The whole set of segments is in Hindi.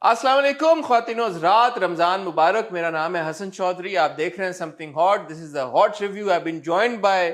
अस्सलाम वालेकुम ख्वातीनो हज़रात, रमज़ान मुबारक। मेरा नाम है हसन चौधरी, आप देख रहे हैं something hot. This is the hot review. I been joined by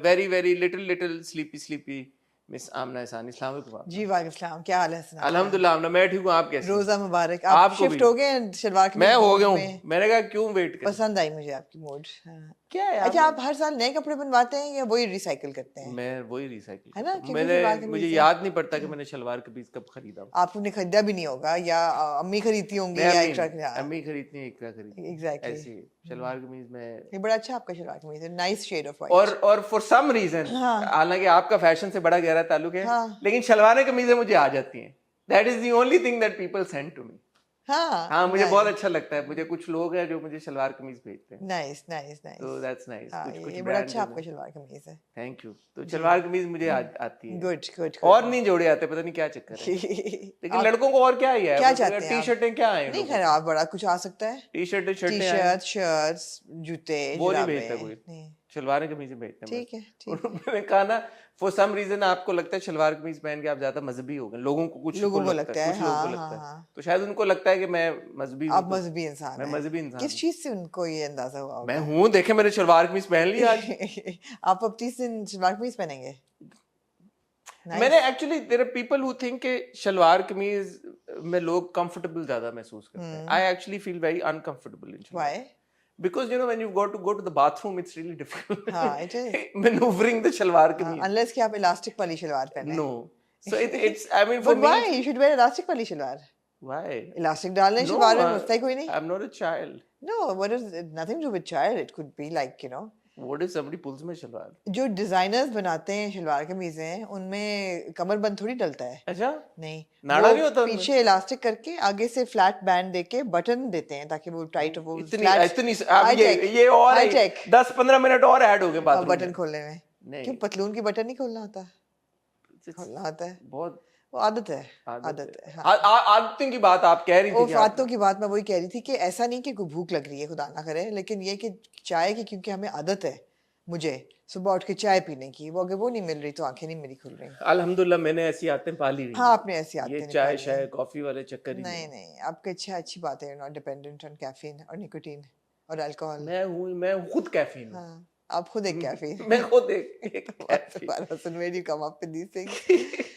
very very little sleepy miss Amna Isani. अस्सलाम वालेकुम आपका। जी वालेकुम सलाम, क्या हाल है सना? अल्हम्दुलिल्लाह आमना, मैं ठीक हूँ, आप कैसे हैं? रोजा मुबारक। आप आपको शिफ्ट भी। हो गए शलवार कमीज मैं हो मोड गया हूँ, में? मैंने कहा क्यों वेट करें। पसंद आई मुझे आपकी मोड। हाँ। क्या है अच्छा, आप हर साल नए कपड़े बनवाते हैं या वही रिसाइकिल करते हैं? मैं वही रिसाइकिल है ना, करता हूँ। क्योंकि शलवार मुझे कमीज है। याद नहीं पड़ता कि मैंने शलवार कमीज कब खरीदा हूँ। आपने खरीदा भी नहीं होगा या अम्मी खरीदती होंगी मैं या अम्मी एक अम्मी खरीदती है, इकरा खरीदती है। एग्जैक्टली। ऐसे शलवार कमीज में। ये बड़ा अच्छा आपका शलवार कमीज है, नाइस शेड ऑफ और व्हाइट। और फॉर सम रीजन, हाँ हालांकि आपका फैशन से बड़ा गहरा ताल्लुक है, हाँ लेकिन शलवार कमीजें मुझे आ जाती हैं। That is the only thing that people send to me. हाँ, मुझे बहुत अच्छा लगता है। मुझे कुछ लोग हैं जो मुझे शलवार कमीज भेजते हैं, नाइस नाइस तो नाइस। That's nice. हाँ, कुछ कुछ ये बड़ा ब्रांड अच्छा आपका शलवार कमीज है। Thank you. तो जी। शलवार कमीज मुझे आती है। गुड गुड और गुड। नहीं जोड़े आते, पता नहीं क्या चक्कर है। लेकिन आप लड़कों को और क्या ही है, क्या चाहते हैं टी आप? शर्टें क्या है नहीं लोगों खैर, को। आप बड़ा कुछ आ सकता है। टी शर्टें टी शर्टें आए, शर्ट, शर्ट्स, जूते, वो नहीं जुराबे। भेजता कोई। नहीं, शलवार कमीजें भेजते हैं बस। ठीक है ठीक है। उन्होंने कहा ना, फॉर सम रीजन आपको लगता है शलवार कमीज पहन के आप ज्यादा मजहबी हो गए। लोगों को कुछ को लोगों को लगता है, लगता है, कुछ लोगों को हाँ हाँ लगता है, हाँ। तो शायद उनको लगता है कि मैं मजहबी हूँ, आप तो मजहबी इंसान मैं हैं। मजहबी इंसान किस हूँ। चीज से उनको ये अंदाजा हुआ मैं होगा? हूँ, देखे मैंने शलवार कमीज पहन ली आज। आप अब 30 दिन शलवार कमीज पहनेंगे? मैंने nice. Actually, there are people who think कि शलवार कमीज में लोग कंफर्टेबल ज्यादा महसूस करते हैं। I actually feel very uncomfortable in shalwar, why? because you know when you got to go to the bathroom it's really difficult हाँ, it is. maneuvering the shalwar kameez. Unless कि आप इलास्टिक वाली शलवार पहने। No, so it's I mean for but me why you should wear elastic वाली शलवार? why? इलास्टिक डालने No, शलवार में मसला ही कोई नहीं। I'm not a child. No, what is nothing to do with child. It could be like, What if somebody pulls my shalwar? जो डिजाइनर्स बनाते हैं शलवार कमीजें, उनमें कमर बंद थोड़ी डलता है। अच्छा, नहीं, नाड़ा वो नहीं होता उनमें? पीछे इलास्टिक करके आगे से फ्लैट बैंड देके बटन देते हैं ताकि वो टाइट हो। वो इतनी फ्लैट इतनी अब ये और हाई टेक 10-15 मिनट और ऐड हो गए बाथरूम बटन में। खोलने में। नहीं, क्यों पतलून की बटन नहीं खोलना होता? it's खोलना होता है, बहुत वो आदत है। आदत है, हाँ। आदतों की बात आप कह रही थी वो कि फातों की बात मैं वही कह रही थी कि ऐसा नहीं कि कोई भूख लग रही है, खुदा ना करे, लेकिन ये कि चाय की, क्योंकि हमें आदत है, मुझे सुबह उठ के चाय पीने की, वो अगर वो नहीं मिल रही तो आंखें नहीं मेरी खुल रही। अल्हम्दुलिल्लाह मैंने ऐसी आदतें पाली हुई हाँ, हैं। आपने ऐसी आदतें ये नहीं चाय पाली हैं। शाय कॉफी वाले चक्कर ही नहीं नहीं, आपके अच्छी बात है, नॉट डिपेंडेंट ऑन कैफीन और निकोटीन और अल्कोहल। मैं खुद कैफीन हूँ। हाँ, आप खुद एक कैफीन। मैं खुद एक caffeine. Hasan very come up with these things.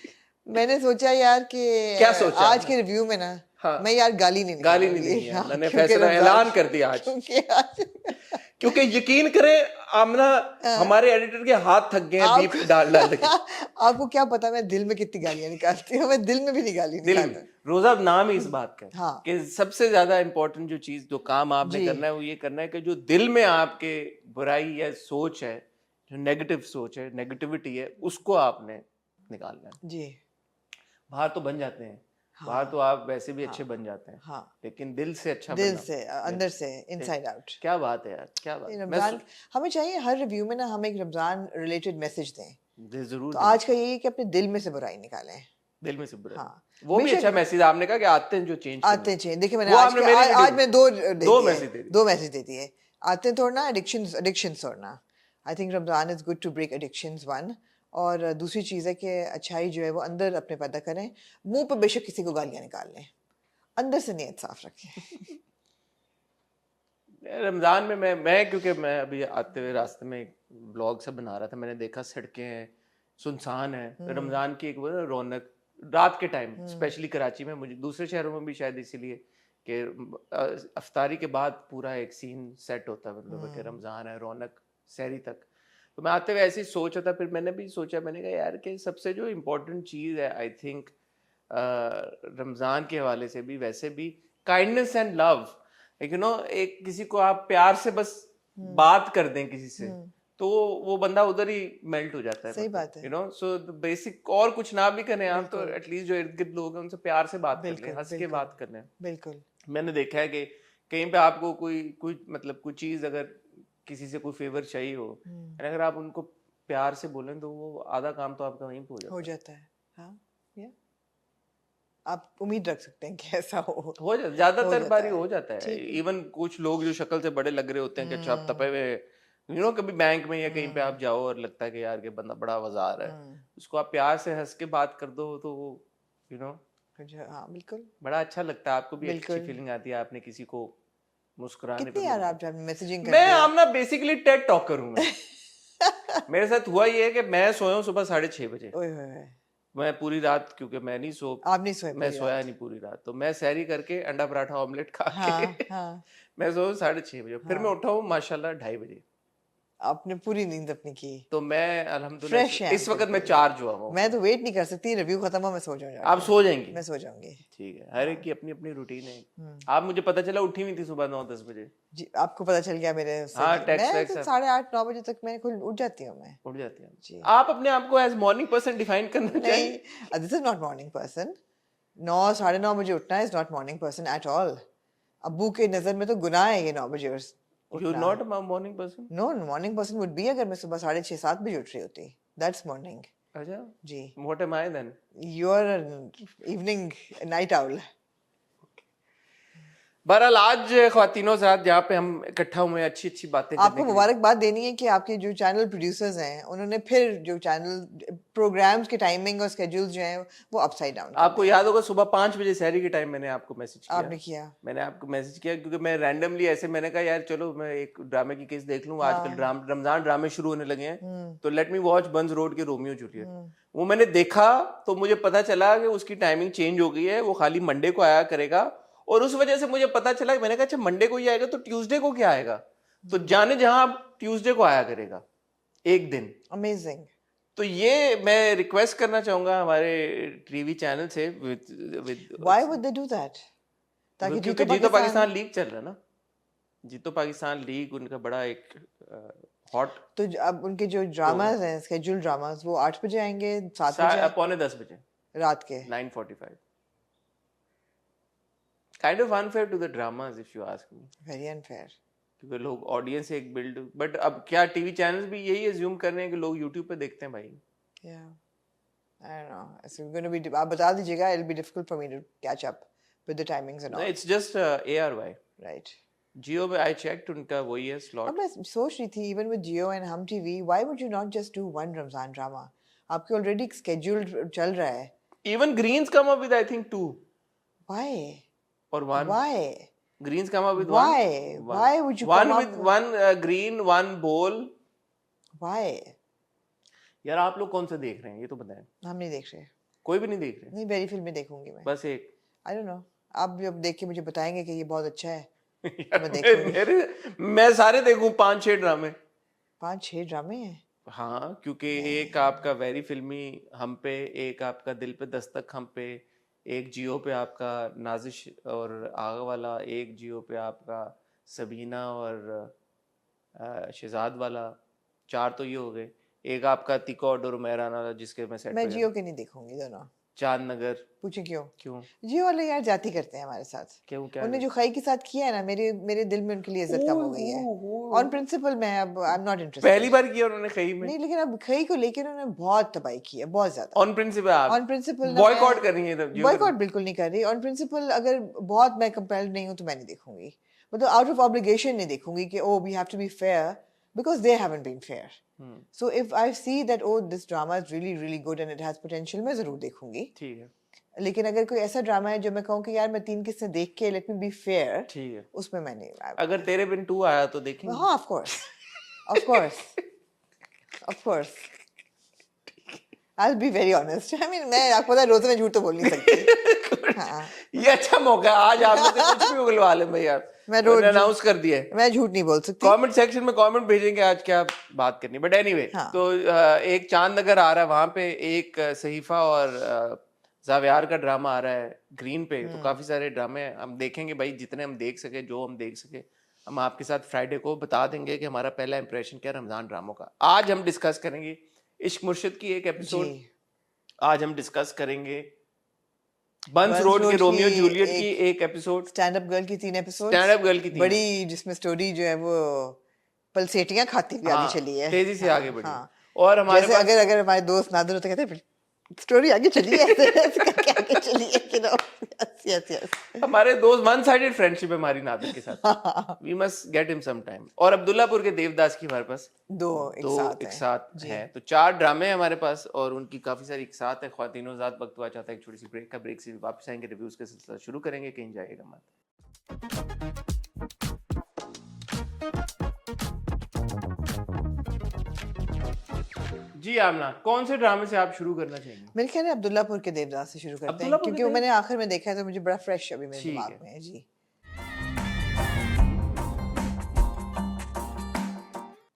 मैंने सोचा यार कि क्या सोचा आज आपने? के रिव्यू में ना, हाँ, मैं यार गाली नहीं गाली नहीं निकालूंगी। देनी है। हाँ, मैंने क्योंकि फैसला रमजान- ऐलान कर दिया आज। क्योंकि आज क्योंकि यकीन करें आमना, हमारे एडिटर के हाथ थक गए हैं बीप डाल डाल के। आपको क्या पता मैं दिल में कितनी गालियां निकालती हूँ? मैं दिल में भी नहीं गाली दिल निकालती। में रोजा नाम ही इस बात का है हाँ। कि सबसे ज्यादा इंपॉर्टेंट जो चीज, जो काम आपने जी। करना है, वो ये करना है कि जो दिल में आपके बुराई या सोच है, जो नेगेटिव सोच है, नेगेटिविटी है, उसको आपने निकालना है। जी बाहर तो बन जाते हैं, हाँ, बाहर तो आप वैसे भी अच्छे बन जाते हैं, हाँ, लेकिन दिल से अच्छा दिल बनना, से अंदर से इनसाइड आउट। क्या बात है यार, क्या बात ये है। रमजान हमें चाहिए हर रिव्यू में ना, हम एक रमजान रिलेटेड मैसेज दें। जरूर तो आज का यही है कि अपने दिल में से बुराई निकालें। दिल में से बुरा। हाँ, वो भी अच्छा मैसेज आपने कहा कि आते हैं जो चेंज आते हैं चेंज। देखिए मैंने वो आज आपने के मेरी आज मैं दो दो मैसेज दे दिए। आते हैं तोड़ना, एडिक्शन तोड़ना। I think Ramzan is good to break addictions one. और दूसरी चीज़ है कि अच्छाई जो है वो अंदर अपने पैदा करें। मुंह पे बेशक किसी को गालियां निकाल लें, अंदर से नीयत साफ रखें। रमजान में मैं क्योंकि मैं अभी आते हुए रास्ते में एक ब्लॉग सा बना रहा था, मैंने देखा सड़कें हैं, सुनसान है। रमजान की एक वो ना रौनक रात के टाइम, स्पेशली कराची में, मुझे दूसरे शहरों में भी शायद इसीलिए कि अफ्तारी के बाद पूरा एक सीन सेट होता है, मतलब कि रमजान है, रौनक सहरी तक। तो मैं आते हुए ऐसे ही सोच रहा था, फिर मैंने भी सोचा, मैंने कहा यार कि सबसे जो इम्पोर्टेंट चीज़ है, आई थिंक रमज़ान के हवाले से भी, वैसे भी, kindness and love. You know, एक किसी को आप प्यार से बस बात कर दें किसी से, तो वो बंदा उधर ही मेल्ट हो जाता है। सही बात है। यू नो, सो बेसिक, और कुछ ना भी करें आप, तो एटलीस्ट जो इर्द गिर्द लोग हैं उनसे प्यार से बात कर लें, हंस के बात कर लें। बिल्कुल। मैंने देखा है कि कहीं पे आपको कोई मतलब कोई चीज़, अगर किसी से कोई फेवर चाहिए हो, अगर आप उनको प्यार से बोलें तो वो आधा काम तो आपका वहीं पे हो जाता है। हाँ, या आप उम्मीद रख सकते हैं कि ऐसा हो जाता, ज्यादातर बारी हो जाता है। इवन कुछ लोग जो शक्ल से बड़े लग रहे होते हैं कि अच्छा आप तपे हुए, यू नो, कभी बैंक में या कहीं पे आप जाओ और लगता है कि यार के बंदा बड़ा वजार है, उसको आप प्यार से हंस के बात कर दो तो वो, यू नो, हाँ बिल्कुल बड़ा अच्छा लगता है, आपको भी अच्छी बिल्कुल। फीलिंग आती है आपने किसी को मुस्कुराने पे कितनी यार मिलता आप जब मैसेजिंग है। मैं करते हो आमना बेसिकली टेड टॉकर हूँ मैं। मेरे साथ हुआ ये है कि मैं सोया हूँ सुबह 6:30 बजे, ओए होए होए, मैं पूरी रात, क्योंकि आप नहीं सोए मैं पूरी सोया रात? नहीं पूरी रात, तो मैं सैरी करके अंडा पराठा ऑमलेट खा के हाँ हाँ मैं सोया हूँ 6:30 बजे, फिर मैं हाँ, उठा हूँ माशाल्लाह 2:30 बजे। आपने पूरी नींद अपनी की, तो मैं अल्हम्दुलिल्लाह फ्रेश हैं इस आप वक्त मैं बिल्कुल। चार्ज हुआ हूँ। मैं तो वेट नहीं कर सकती, रिव्यू खत्म हो मैं सो जाऊँ आप जाके। सो जाएंगी? मैं सो जाऊंगी। ठीक है, हर एक हाँ की अपनी अपनी रूटीन है। हम्म। आप, मुझे पता चला उठी हुई थी सुबह 9-10 बजे। जी आपको पता चल गया मेरे उससे हाँ, कि टेक्स्ट मैं वैक्स तो 8:30-9 बजे तक मैं खुद उठ जाती हूँ मैं। उठ जाती हैं। जी आप अपने आप को एज मॉर्निंग पर्सन डिफाइन करना चाहेंगे? नहीं, this is not morning person. 9 साढ़े 9 बजे उठना is not morning person at all. अब्बू के नजर में तो गुनाह है ये 9 बजे यू उठना। Not a morning person? No morning person would be अगर मैं सुबह 6:30-7 बजे उठ रही होती, दैट्स मॉर्निंग। अच्छा, जी what am I then? You are evening night owl. बहरहाल आज ख्वातीनो साथ जहाँ पे हम इकट्ठा हुए हैं अच्छी अच्छी बातें करने आपको के लिए। मुबारकबाद देनी है कि आपके जो चैनल प्रोड्यूसर्स हैं उन्होंने फिर जो चैनल प्रोग्राम्स के टाइमिंग और स्केड्यूल्स जो हैं वो अपसाइड डाउन कर आपको दिए। याद होगा सुबह 5 बजे सहरी के टाइम मैंने आपको मैसेज किया। आपने किया। मैंने आपको मैसेज किया क्योंकि मैं रैंडमली ऐसे, मैंने कहा यार चलो मैं एक ड्रामे की केस देख लूँ, आजकल रमजान ड्रामे शुरू होने लगे हैं, तो लेट मी वॉच बंज रोड के रोमियो जूलियट। वो मैंने देखा तो मुझे पता चला कि उसकी टाइमिंग चेंज हो गई है, वो खाली मंडे को आया करेगा, और उस वजह से मुझे पता चला, मैंने कहा अच्छा मंडे को ही आएगा तो ट्यूसडे को क्या आएगा, तो जाने जहां ट्यूसडे को आया करेगा एक दिन। अमेजिंग। तो ये मैं रिक्वेस्ट करना चाहूंगा हमारे टीवी चैनल से with why would they do that? ताकि क्योंकि जीतो पाकिस्तान लीग चल रहा है ना, जीतो पाकिस्तान लीग उनका बड़ा एक हॉट तो अब उनके जो ड्रामाज हैं स्केड्यूल ड्रामाज वो 8 बजे आएंगे 7 बजे 9:45 रात के। 9:45 kind of unfair to the dramas if you ask me, very unfair. क्योंकि लोग ऑडियंस एक बिल्ड, बट अब क्या टीवी चैनल्स भी यही अज्यूम कर रहे हैं कि लोग यूट्यूब पे देखते हैं भाई। या I don't know, it's gonna be, आप बता दीजिएगा, it will be difficult for me to catch up with the timings and all. It's just ARY right. Geo पे आई चेक्ड, उनका वही है अब स्लॉट। मैं सोच रही थी even with Geo and Hum TV, why would you not just do one Ramzan drama? आपके ऑलरेडी स्केड्यूल्ड चल रहा है। Even Greens come up with I think 2 why? or 1. Why? Greens come up with Why? one. Why would you one come with up? one green, one bowl. Why? यार आप लोग कौन सा देख रहे हैं ये तो बताएं। हम नहीं देख रहे। कोई भी नहीं देख रहे? नहीं, वेरी फिल्में देखूंगी मैं। बस एक। आई डोंट नो, आप जब देख के मुझे बताएंगे कि ये बहुत अच्छा है यार मैं देखूंगी। मैं सारे देखूं 5-6 ड्रामे। 5-6 ड्रामे हैं? हाँ, क्योंकि एक आपका वेरी फिल्मी हम पे, एक आपका दिल पे दस्तक हम पे, एक जियो पे आपका नाजिश और आगा वाला, एक जियो पे आपका सबीना और शहजाद वाला, 4 तो ये हो गए। एक आपका तिको और डोरमेराना जिसके मैं सेट मैं पे जियो के नहीं देखूंगी दोनों। चांद नगर। पूछे क्यों? क्यों? जियो वाले यार जाती करते हैं हमारे साथ। क्यों? क्या उन्होंने जो खई के साथ किया है ना, मेरे मेरे दिल में उनके लिए इज्जत कम हो गई है। ऑन प्रिंसिपल मैं अब आई एम नॉट इंटरेस्टेड। पहली बार किया उन्होंने खई में? नहीं, लेकिन अब खई को लेकर उन्होंने बहुत तबाही की है, बहुत ज्यादा। ऑन प्रिंसिपल आप ऑन प्रिंसिपल बॉयकॉट कर रही है? बॉयकॉट बिल्कुल नहीं कर रही। ऑन प्रिंसिपल अगर बहुत मैं कंपेल्ड नहीं हूँ तो मैं नहीं देखूंगी, मतलब आउट ऑफ ऑब्लिगेशन नहीं देखूंगी कि oh we have to be fair, because they haven't been fair. So if I see that oh this drama is really really good and it has potential, मैं जरूर देखूंगी। ठीक है। लेकिन अगर कोई ऐसा ड्रामा है जो मैं कहूँ कि यार मैं 3 किस्से देख के लेट मी बी फेयर, ठीक है, उसमें मैं नहीं। अगर तेरे बिन 2 आया तो देखेंगे। हाँ of course, of course, of course. I'll be very honest. I mean, मैं आपको पता है रोज़ में झूठ तो बोल नहीं सकती। हाँ, ये अच्छा मौका है, आज आप मुझसे कुछ भी उगलवा लें भाई यार। मैं रोज अनाउंस कर दिया है। मैं झूठ नहीं बोल सकती। कमेंट सेक्शन में कमेंट भेजेंगे आज क्या बात करनी, बट एनीवे हाँ। तो एक चांद नगर आ रहा है, वहां पे एक सहीफा और जावियार का ड्रामा आ रहा है ग्रीन पे, तो काफी सारे ड्रामे हम देखेंगे भाई, जितने हम देख सके, जो हम देख सके हम आपके साथ फ्राइडे को बता देंगे कि हमारा पहला इंप्रेशन क्या रमजान ड्रामों का। आज हम डिस्कस करेंगे इश्क मुर्शिद की एक एपिसोड, आज हम डिस्कस करेंगे बंस रोड के रोमियो जूलियट की एक एपिसोड, स्टैंड अप गर्ल की 3 एपिसोड, स्टैंड अप गर्ल की 3 बड़ी जिसमें स्टोरी जो है वो पलसेटियां खाती हुई आगे चली है, तेजी से आगे बढ़ी। हाँ। और हमारे जैसे पास अगर हमारे दोस्त नादिर होते कहते स्टोरी आगे चली है, ऐसे करके आगे चली है, you know. Yes, yes. हमारे दोस्त वन साइडेड फ्रेंडशिप है हमारी नादिर के साथ, we must get him some time. और अब्दुल्लापुर के देवदास की हमारे पास दो एक साथ हैं, तो 4 ड्रामे हैं हमारे पास और उनकी काफी सारी एक साथ है। ख्वातीनो ज़ात वक्त हुआ चाहता है, एक छोटी सी ब्रेक से वापस आएंगे, रिव्यूज का सिलसिला शुरू करेंगे, कहीं जाएगा मत। जी आमना, कौन से ड्रामे से आप शुरू करना चाहेंगे? मेरे ख्याल है अब्दुल्लापुर के देवदास से शुरू करते हैं, क्योंकि वो मैंने आखिर में देखा है तो मुझे बड़ा फ्रेश अभी मेरे दिमाग में है। जी,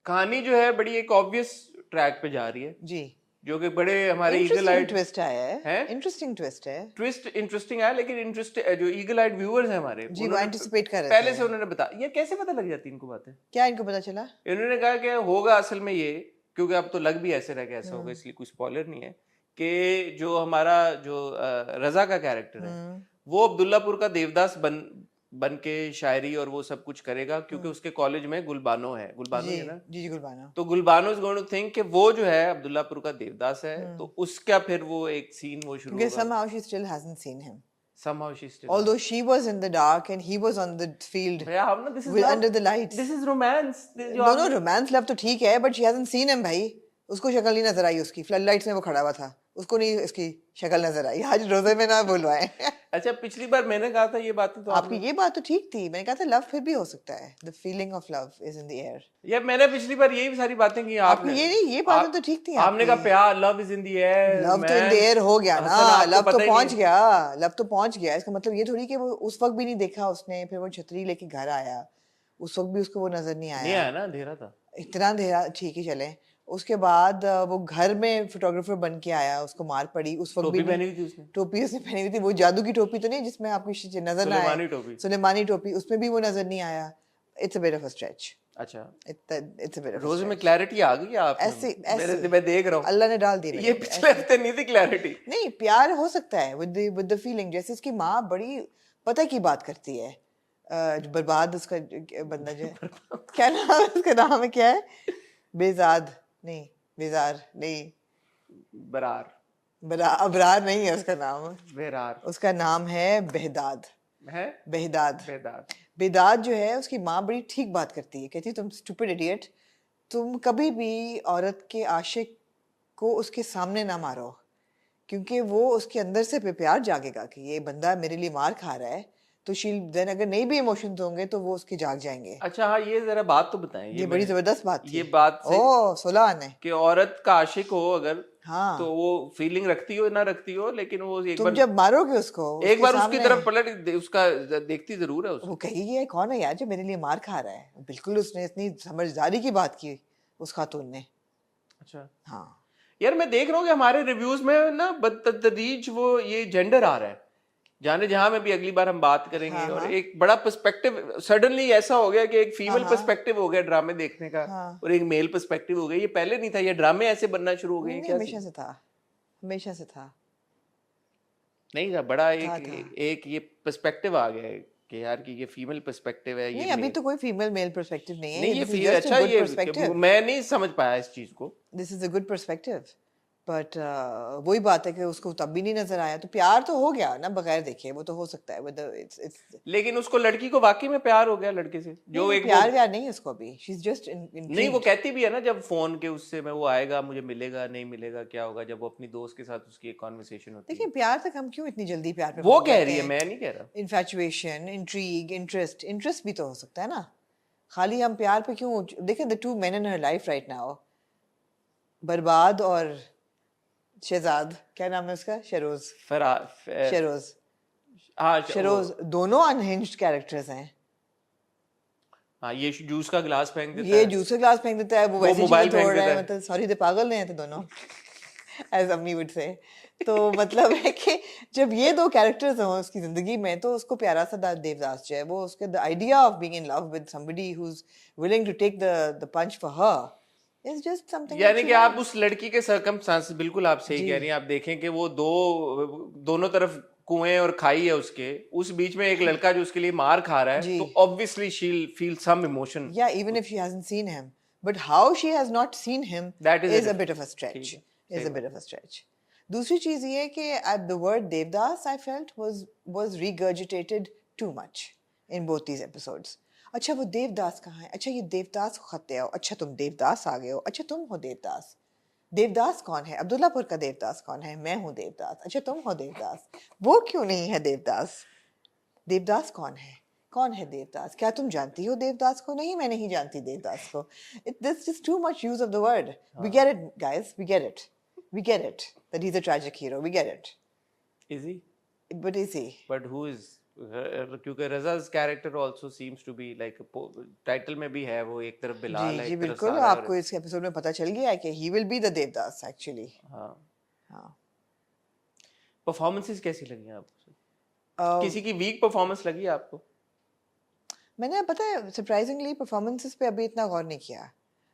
कहानी जो है बड़ी एक ऑब्वियस ट्रैक पे जा रही है जी, जो कि बड़े हमारे ईगल आइड ट्विस्ट आया है, है, इंटरेस्टिंग ट्विस्ट है, ट्विस्ट इंटरेस्टिंग है, लेकिन इंटरेस्ट जो ईगल आइड व्यूअर्स हैं हमारे, जी, वो एंटिसिपेट कर रहे थे पहले से उन्होंने बताया। ये कैसे पता लग जाती है इनको बातें? क्या इनको पता चला? इन्होंने कहा कि होगा असल में ये, क्योंकि अब तो लग भी ऐसे रहा कि ऐसा होगा, इसलिए कोई स्पॉइलर नहीं है, कि जो हमारा जो रजा का कैरेक्टर है वो अब्दुल्लापुर का देवदास बन के शायरी और वो सब कुछ करेगा, क्योंकि उसके कॉलेज में गुलबानो है, गुलबानो है ना? जी, गुलबानो। तो Gulbano is going to think कि वो जो है अब्दुल्लापुर का देवदास है, तो उसका फिर वो एक सीन वो शुरू होगा। Somehow she still hasn't seen him. Somehow she still, although she was in the dark and he was on the field under the lights. This is romance. No, romance love तो ठीक है, but she hasn't seen him भाई। उसको शक्ल नहीं नजर आई उसकी, फ्लड लाइट्स में वो खड़ा हुआ था, उसको नहीं इसकी शक्ल नजर आई। आज रोजे में ना बुलवाएं। अच्छा, पिछली बार मैंने कहा था ये बातें, तो आपकी ये बात तो ठीक थी, मैंने कहा था लव फिर भी हो सकता है, the feeling of love is in the air। यार मैंने पिछली बार यही सारी बातें की, आपने ये नहीं, ये बातें तो ठीक थी, आपने कहा प्यार love is in the air, love तो इन द एयर हो गया ना, लव तो पहुंच गया, लव तो पहुंच गया। इसका मतलब ये थोड़ी कि वो उस वक्त भी नहीं देखा उसने, फिर वो छतरी लेके घर आया, उस वक्त भी उसको वो नजर नहीं आया ना, अंधेरा था, इतना अंधेरा, ठीक ही चले। उसके बाद वो घर में फोटोग्राफर बन के आया, उसको मार पड़ी, उस वक्त भी पहनी हुई थी उसने, टोपी उसने पहनी हुई थी, वो जादू की टोपी तो नहीं जिसमें आपको नजर ना आए, सुलेमानी टोपी, उसमें भी वो नजर नहीं आया। It's a bit of a stretch. अच्छा, इट्स अ बिट ऑफ रोज में क्लैरिटी आ गई आप, ऐसे मैं देख रहा हूँ, अल्लाह ने डाल दी। ये पिछले हफ्ते नहीं थी क्लैरिटी। नहीं, प्यार हो सकता है विद द फीलिंग, जैसे उसकी माँ बड़ी पता की बात करती है, बर्बाद उसका बंदा जो है, क्या नाम है उसका, नाम है क्या है, बेजाद नहीं, बेजार नहीं, अबरार नहीं है उसका नाम, बेरार, उसका नाम है बेहदाद, है बेहदाद जो है, उसकी माँ बड़ी ठीक बात करती है, कहती है तुम स्टूपिड इडियट, तुम कभी भी औरत के आशिक को उसके सामने ना मारो, क्योंकि वो उसके अंदर से प्यार जागेगा कि ये बंदा मेरे लिए मार खा रहा है, तो शील देन अगर नहीं भी इमोशंस होंगे तो वो उसके जाग जाएंगे। अच्छा हाँ, ये जरा बात तो बताएं, ये बड़ी जबरदस्त बात थी, ये बात ओ सुलान है कि औरत का आशिक हो अगर, हाँ, तो वो फीलिंग रखती हो ना रखती हो, लेकिन वो एक तुम बार जब मारोगे उसको, एक बार उसकी तरफ पलट उसका देखती जरूर है उसको, वो कहेगी ये कौन है यार जो मेरे लिए मार खा रहा है। बिल्कुल उसने इतनी समझदारी की बात की उस खातून ने। अच्छा हाँ यार, मैं देख रहा हूँ कि हमारे रिव्यूज में ना बदतदरीज वो ये जेंडर आ रहा है, जाने जहां में भी अगली बार हम बात करेंगे। हाँ, और हाँ। एक बड़ा पर्सपेक्टिव सडनली ऐसा हो गया कि एक फीमेल पर्सपेक्टिव हो गया ड्रामे देखने का, हाँ। और एक मेल पर्सपेक्टिव हो गया, ये पहले नहीं था, ये ड्रामे ऐसे बनना शुरू हो गए क्या? हमेशा से था, हमेशा से था, नहीं था बड़ा एक ये पर्सपेक्टिव आ गया है कि यार कि ये फीमेल पर्सपेक्टिव है। नहीं, अभी तो कोई फीमेल मेल पर्सपेक्टिव नहीं है, ये अच्छा, ये मैं नहीं समझ पाया इस चीज को। This is a good perspective, but वही बात है कि उसको तब भी नहीं नजर आया, तो प्यार तो हो गया ना बगैर देखे, वो तो हो सकता है लेकिन उसको लड़की को वाकई में प्यार हो गया लड़के से, जो एक प्यार नहीं उसको अभी, शी इज जस्ट नहीं, वो कहती भी है ना जब फोन के उससे मैं वो आएगा मुझे मिलेगा नहीं मिलेगा क्या होगा, जब वो अपनी दोस्त के साथ उसकी एक कॉन्वर्सेशन होती है। देखिए प्यार तक हम क्यों इतनी जल्दी प्यार पे वो कह रही है, मैं नहीं कह रहा। इन्फैचुएशन, इंट्रीग, इंटरेस्ट भी तो हो सकता है ना, खाली हम प्यार पे क्यों। देखें the two main in her life right now, बर्बाद और शहजाद, क्या नाम है उसका, शेरोज, शेरोज, हाँ शेरोज, दोनों अनहिंज्ड कैरेक्टर्स हैं। हाँ, ये जूस का गिलास फेंक देता है, ये जूस का गिलास फेंक देता है, वो वैसे मोबाइल तोड़ रहा है, मतलब सॉरी दे पागल नहीं है तो दोनों एज अम्मी वुड से। तो मतलब है कि जब ये दो कैरेक्टर्स हों उसकी जिंदगी में, तो उसको प्यारा सा देवदास जो है, वो उसके the idea of being in love with somebody who is willing to take the punch for her, It's just something, यानी कि आप उस लड़की के सर्कमस्टांसेस, बिल्कुल आप सही कह रही हैं, आप देखें कि वो दोनों तरफ कुएं और खाई है उसके, उस बीच में एक लड़का जो उसके लिए मार खा रहा है, तो obviously she'll feel some emotion. Yeah, even if she hasn't seen him, but how she has not seen him, that is a bit of a stretch. Is a bit of a stretch. दूसरी चीज ये है कि the word Devdas I felt was regurgitated too much in both these episodes. अच्छा वो देवदास कहाँ है? अच्छा ये देवदास को खत आओ। अच्छा तुम देवदास आ गए हो। अच्छा तुम हो देवदास। देवदास कौन है? अब्दुल्लापुर का देवदास कौन है? मैं हूँ देवदास। अच्छा तुम हो देवदास। वो क्यों नहीं है देवदास? देवदास कौन है? कौन है देवदास? क्या तुम जानती हो देवदास को? नहीं, मैं नहीं जानती देवदास को. There's just too much use of the word. We get it, guys. We get it. We get it that he's a tragic hero. We get it. Is he? But is he? But who is? क्योंकि रज़ा's character also seems to be like title में भी है वो एक तरफ बिलाल है जी एक तरफ बिल्कुल. सारा आपको इस एपिसोड में पता चल गया है कि he will be the Devdas actually. हाँ. हाँ. परफॉर्मेंसेस कैसी लगी आपको? किसी की वीक परफॉर्मेंस लगी आपको? मैंने पता है सरप्राइजिंगली परफॉर्मेंसेस पे अभी इतना गौर नहीं किया.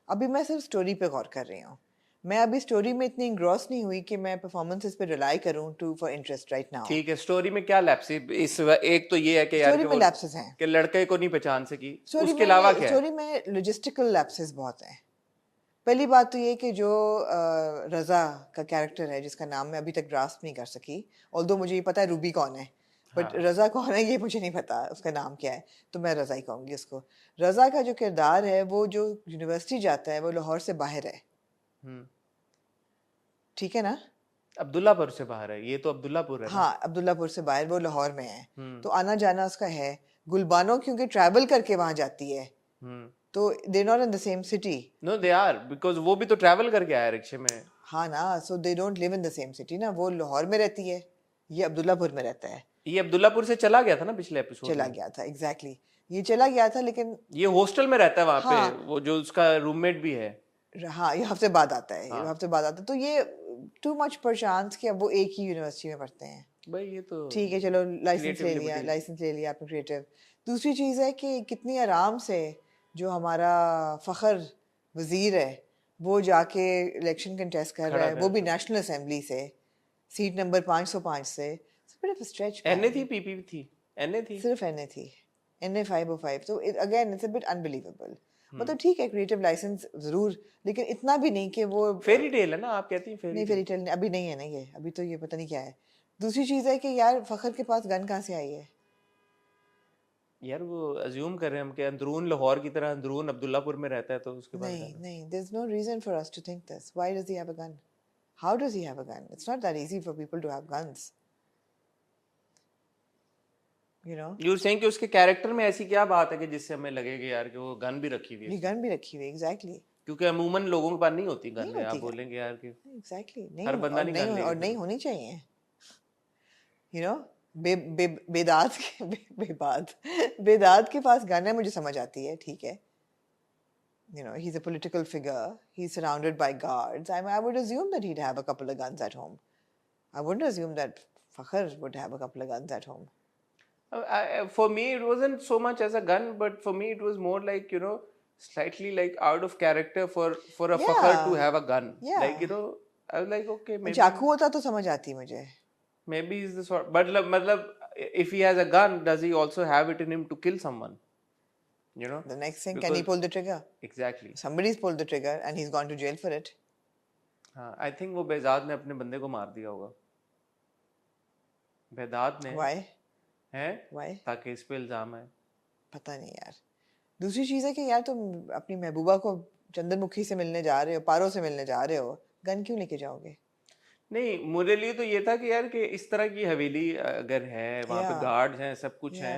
अभी मैं सिर्फ स्टोरी पे गौर कर रही हूँ. मैं अभी स्टोरी में इतनी इंग्रॉस नहीं हुई कि मैं परफॉर्मेंसेस पे रिलाई करूँ to for interest right now. ठीक है. स्टोरी में क्या लैप्स इस एक तो ये है कि यार स्टोरी में लैप्सेस हैं कि लड़के को नहीं पहचान सकी. स्टोरी उसके अलावा क्या है? स्टोरी में लॉजिस्टिकल लैप्सेस बहुत हैं. पहली बात तो ये कि जो रज़ा का कैरेक्टर है जिसका नाम मैं अभी तक ग्रास्प नहीं कर सकी, ऑल्दो मुझे ये पता है रूबी कौन है, बट रज़ा कौन है ये मुझे नहीं पता उसका नाम क्या है, तो मैं रज़ा ही कहूँगी उसको. रज़ा का जो किरदार है वो जो यूनिवर्सिटी जाता है वो लाहौर से बाहर है. ठीक है ना? अब्दुल्लापुर से बाहर है. ये तो अब्दुल्लापुर है. हाँ अब्दुल्लापुर से बाहर, वो लाहौर में है. तो आना जाना उसका है. गुलबानो क्योंकि ट्रैवल करके वहां जाती है तो they not in the same city. No they are, because वो भी तो ट्रैवल करके आया रिक्शे में. हाँ ना, so they don't live in the same city ना. वो लाहौर में रहती है, ये अब्दुल्लापुर में रहता है. ये अब्दुल्लापुर से चला गया था ना पिछले एपिसोड चला गया था एग्जैक्टली ये चला गया था, लेकिन ये हॉस्टल में रहता है वहां हाँ. पे, वो जो उसका रूममेट भी है. हाँ ये हफ्ते बाद आता है. ये हफ्ते बाद आता है. तो ये टू मच पर चांस कि अब वो एक ही यूनिवर्सिटी में पढ़ते हैं. भाई ये तो ठीक है चलो लाइसेंस ले लिया, creativity. लाइसेंस ले लिया आपने क्रिएटिव. दूसरी चीज़ है कि कितनी आराम से जो हमारा फ़खर वज़ीर है वो जाके इलेक्शन कंटेस्ट कर रहा है, वो भी नेशनल असेंबली से, सीट नंबर 505 से. स्ट्रेच एनए थी, पीपी थी, एनए थी, सिर्फ एनए थी, एनए 505. तो again it's a bit unbelievable. मतलब ठीक है क्रिएटिव लाइसेंस जरूर, लेकिन इतना भी नहीं कि वो फेरी टेल है ना. आप कहती हैं नहीं फेरी टेल अभी नहीं है ना ये, अभी तो ये पता नहीं क्या है. दूसरी चीज़ है कि यार फ़खर के पास गन कहाँ से आई है? यार वो अज्यूम कर रहे हैं हम कि अंदरून लाहौर की तरह अंदरून अब्दुल्लापुर में रहता है तो उसके पास नहीं नहीं, there's no reason for us to think this. Why does he have a gun? How does he have a gun? It's not that easy for people to have guns. You know? You saying कि उसके कैरेक्टर में ऐसी क्या बात है कि जिससे हमें लगेगा यार कि वो गन भी रखी हुई ये है. गन भी रखी हुई है एग्जैक्टली. क्योंकि अमूमन लोगों के पास नहीं होती गन. नहीं आप होती बोलेंगे यार कि एग्जैक्टली नहीं हर बंदा और नहीं नहीं gun लेगा. और नहीं होनी चाहिए. You know? बेदाद बेदाद के पास गन है, मुझे समझ आती है, ठीक है. You know, he's a political figure. He's surrounded by guards. I would assume that he'd have a couple of guns at home. I wouldn't assume that Fakhar would have a couple of guns at home. For me it wasn't so much as a gun, but for me it was more like, you know, slightly like out of character for a fucker to have a gun. Yeah. Like, you know, I was like, okay, maybe चाकू होता तो समझ आती मुझे. maybe he's the sort, but matlab if he has a gun, does he also have it in him to kill someone? You know, The next thing, can he pull the trigger? exactly. Somebody's pulled the trigger and he's gone to jail for it. हाँ, I think वो बेजाद ने अपने बंदे को मार दिया होगा. बेदाद ने Why? है Why? ताकि इस पे इल्जाम है. पता नहीं यार. दूसरी चीज़ है कि यार तुम अपनी महबूबा को चंद्रमुखी से मिलने जा रहे हो, पारो से मिलने जा रहे हो, गन क्यों लेके जाओगे? नहीं, मेरे लिए तो ये था कि यार कि इस तरह की हवेली अगर है, वहाँ पे गार्ड्स हैं, सब कुछ है,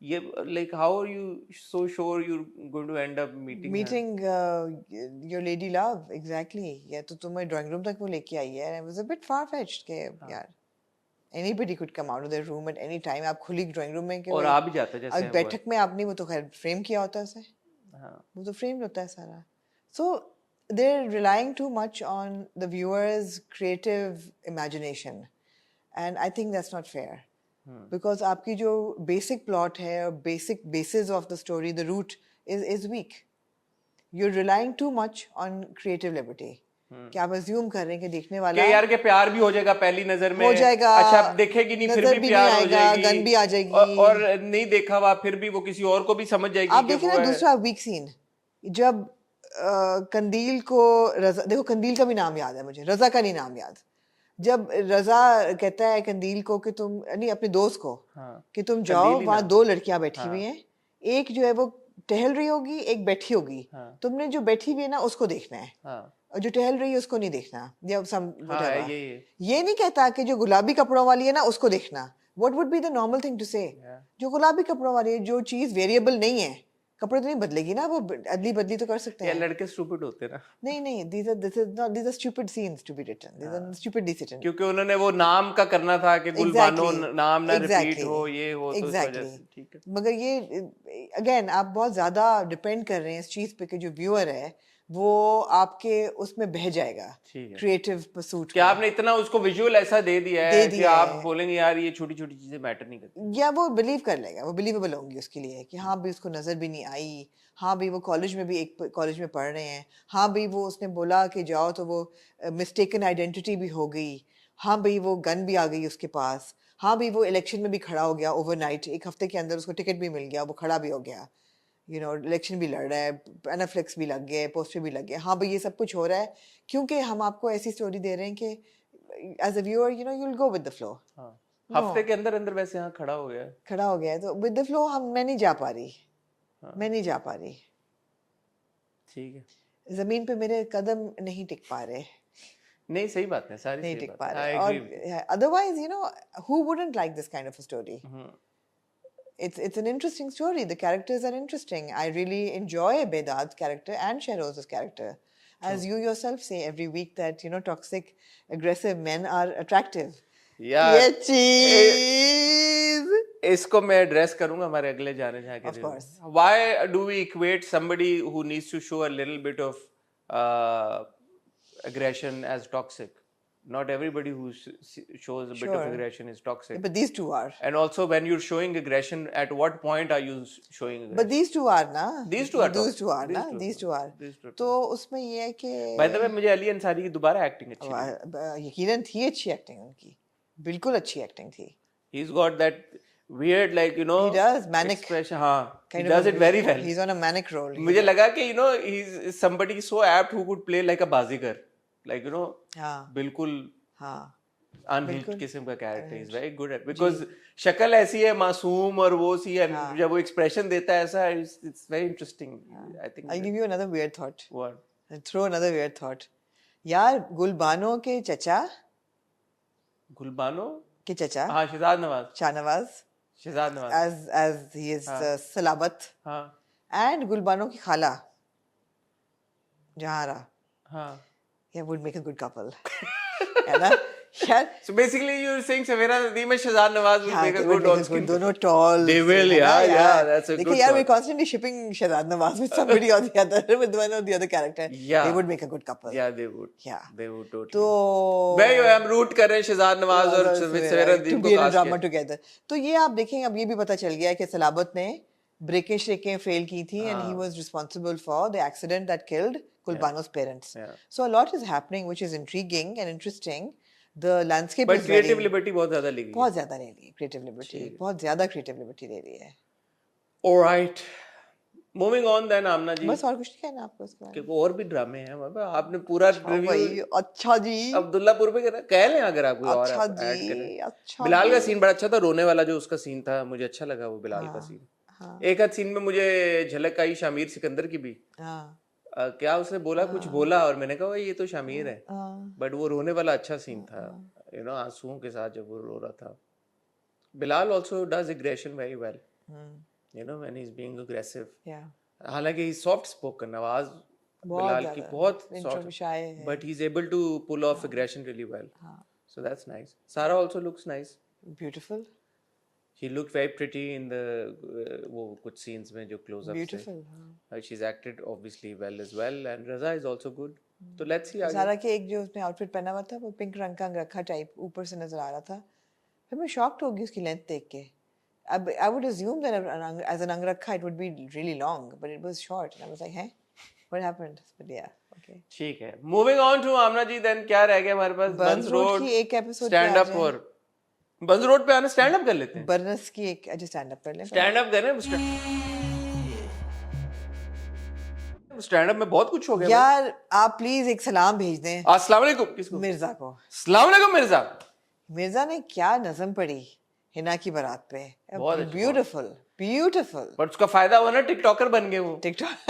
ये like how are you so sure you're going to end up meeting your lady love exactly. या तो तुम्हें ड्राइंग रूम तक वो लेके आई है. It was a bit far fetched के यार anybody could come out of their room at any time. आप खुली ड्राइंग रूम में और आ भी जाता जैसे अब बैठक में आपने वो तो खैर फ्रेम किया होता है उसे. वो तो फ्रेम होता है सारा. So they're relying too much on the viewer's creative imagination, and I think that's not fair. Because आपकी जो basic plot है और basic basis of the story, the root is weak. You're relying too much on creative liberty. कि आप assume कर रहे हैं कि देखने वाला कि यार के प्यार भी हो जाएगा पहली नजर में, हो जाएगा, अच्छा अब देखेगी नहीं फिर भी प्यार हो जाएगी, गन भी आ जाएगी, और नहीं देखा हुआ फिर भी वो किसी और को भी समझ जाएगी. आप देखिए ना दूसरा वीक सीन जब कंदील को रज़ा, देखो कंदील का भी नाम याद है मुझे, रज़ा का नहीं नाम याद. जब रजा कहता है कंदील को कि तुम नहीं अपने दोस्त को हाँ कि तुम जाओ कंदील ही वहाँ नाम। 2 लड़कियां बैठी हाँ। हुई हैं, एक जो है वो टहल रही होगी, एक बैठी होगी, हाँ तुमने जो बैठी हुई है ना उसको देखना है हाँ और जो टहल रही है उसको नहीं देखना, या सम हाँ है whatever। ये ये नहीं कहता कि जो गुलाबी कपड़ों वाली है ना उसको देखना। What would be the normal thing to say? Yeah. जो गुलाबी कपड़ों वाली है, जो चीज वेरिएबल नहीं है, कपड़े तो नहीं बदलेगी ना, वो अदली बदली तो कर सकते या हैं। लड़के स्टूपिड होते हैं ना नहीं नहीं, these are stupid scenes to be written, these are stupidly written। क्योंकि उन्होंने वो नाम का करना था कि गुलबानो Exactly, नाम ना रिपीट exactly, हो, ये हो, तो इस वजह exactly। से ठीक है। मगर ये अगेन आप बहुत ज्यादा डिपेंड कर रहे हैं इस चीज पे कि जो व्यूअर है वो आपके उसमें बह जाएगा ठीक है। क्रिएटिव परसूट क्या आपने इतना उसको विजुअल ऐसा दे दिया दे है कि दिया आप है। बोलेंगे यार ये छोटी छोटी चीजें मैटर नहीं करती। या वो बिलीव कर लेगा, वो बिलीवेबल होंगी उसके लिए कि हाँ भी उसको नजर भी नहीं आई, हाँ भी वो कॉलेज में भी एक कॉलेज में पढ़ रहे हैं, हाँ भी वो उसने बोला कि जाओ तो वो मिस्टेकन आइडेंटिटी भी हो गई, हाँ भाई वो गन भी आ गई उसके पास, हाँ भी वो इलेक्शन में भी खड़ा हो गया ओवरनाइट, 1 हफ्ते के अंदर उसको टिकट भी मिल गया, वो खड़ा भी हो गया, इलेक्शन भी लड़ रहा है, एनाफ्लेक्स भी लग गया, पोस्टर भी लग गया, हाँ भाई ये सब कुछ हो रहा है क्योंकि हम आपको ऐसी स्टोरी दे रहे हैं कि as a viewer you will go with the flow. हाँ हफ्ते के अंदर अंदर वैसे यहाँ खड़ा हो गया है। खड़ा हो गया है तो विद द फ्लो मैं नहीं जा पा रही, हाँ। मैं नहीं जा पा रही, ठीक है। जमीन पे मेरे कदम नहीं टिक पा रहे, नहीं सही बात है, सारी नहीं सही टिक बात पा है। रहे। I और agree। Otherwise who wouldn't like this kind of story? Hmm, It's an interesting story. The characters are interesting. I really enjoy Bedad's character and Shehroz's character. As you yourself say every week that toxic, aggressive men are attractive. यार ये चीज इसको मैं एड्रेस करूंगा हमारे अगले जाने जाके। Of course. Why do we equate somebody who needs to show a little bit of aggression as toxic? Not everybody who shows a bit of Sure. aggression is toxic. But these two are. And also, when you're showing aggression, at what point are you showing aggression? But these two are ना. These two are These toxic. two are ना. These These two two are. are. These two are तो उसमें ये है कि By the way, मुझे अली अंसारी की दोबारा एक्टिंग अच्छी लगी। यकीनन थी अच्छी एक्टिंग उनकी, बिल्कुल अच्छी एक्टिंग थी। He's got that weird, like, He does manic expression. हाँ, he kind of does it very well. He's on a manic role. मुझे लगा कि he's somebody so apt who could play like a Baazigar, like हाँ बिल्कुल हाँ अनहिल्ड किस्म का character. Is very good at, because शक्ल ऐसी है मासूम और वो सी है, जब वो एक्सप्रेशन देता है ऐसा, it's very interesting. I think I'll give you another weird thought. What I'll throw another weird thought. यार गुलबानो के चचा गुलबानो हाँ Shahzad Nawaz, Shahnawaz Shahzad Nawaz as he is Salabat, हाँ and गुलबानो की खाला जहारा, हाँ yeah, would make a good couple. है ना यार? So basically you're saying Savera Nadeem and Shahzad Nawaz will हाँ, make a they would good make on a screen good, दोनों tall. They will, है ना, yeah, that's a देखिए good यार, thought. we're constantly shipping Shahzad Nawaz with somebody or the other, with one or the other character. Yeah. They would make a good couple. Yeah, they would. Yeah. They would totally. तो भाई हम रूट कर रहे हैं शहजाद नवाज और सवेरा to नदीम be को in a कास्ट drama किया। together. तो ये आप देखें, अब ये भी पता चल गया है कि सलाबत ने ब्रेकें श्रेकें फेल की थी and he was responsible for the accident that killed Kulbano's parents. Yeah. So a lot is happening which is intriguing and interesting. The landscape But is creative very liberty बहुत ज्यादा ली गई है। बहुत ज्यादा ले ली है, creative liberty बहुत ज्यादा creative liberty ले ली है। Alright. Moving on then आमना जी। बस और कुछ नहीं कहना आपको इसके बारे में? और भी ड्रामे हैं वहाँ पे, आपने पूरा रिव्यू भाई अच्छा जी, अब्दुल्लापुर पे कह लें अगर आप कोई और अच्छा ऐड जी, करें। अच्छा बिलाल का जी। सीन बड़ा अच्छा था, रोने वाला जो उसका सीन था मुझे अच्छा लगा वो बिलाल का सीन। हाँ एक आध सीन में मुझे झलक आई शामिर सिकंदर की भी। हाँ क्या उसने बोला, कुछ बोला और मैंने कहा ये तो शामिर है, हाँ बट वो रोने वाला अच्छा सीन था, आंसुओं के साथ जब वो रो रहा था। Bilal also does aggression very well, when he is being aggressive. या हालांकि ही सॉफ्ट स्पोकन, आवाज बिलाल की बहुत सॉफ्ट, शाय है but he's able to pull off aggression really well. हाँ So that's nice. Sarah also looks nice. beautiful She looked very pretty in the वो कुछ scenes में जो close up से. beautiful हाँ। She's acted obviously well as well, and Raza is also good. तो let's see आगे. सारा के एक जो उसने आउटफिट पहना हुआ था वो पिंक रंग का अंगरखा टाइप ऊपर से नजर आ रहा था, फिर मैं शॉक्ड हो गई उसकी लेंथ देख के। I would assume that as an angrakha it would be really long, but it was short, and I was like, "Hey, what happened?" But yeah, okay. ठीक है. Moving on to Amna ji, then क्या रह गया हमारे पास? बर्न्स रोड की एक एपिसोड stand up और बंस रोड पे आना, स्टैंड अप कर लेते हैं। बर्नस की एक अच्छा स्टैंड अप कर लें। स्टैंड अप करें। स्टैंड अप में बहुत कुछ हो गया यार आप प्लीज एक सलाम भेज दें अस्सलाम वालेकुम किसको मिर्जा को। अस्सलाम वालेकुम मिर्जा मिर्जा ने क्या नज़म पढ़ी हिना की बारात पे, बहुत अच्छी, ब्यूटीफुल ब्यूटीफुल। बट उसका फायदा हुआ ना टिकटॉकर बन गए वो TikTok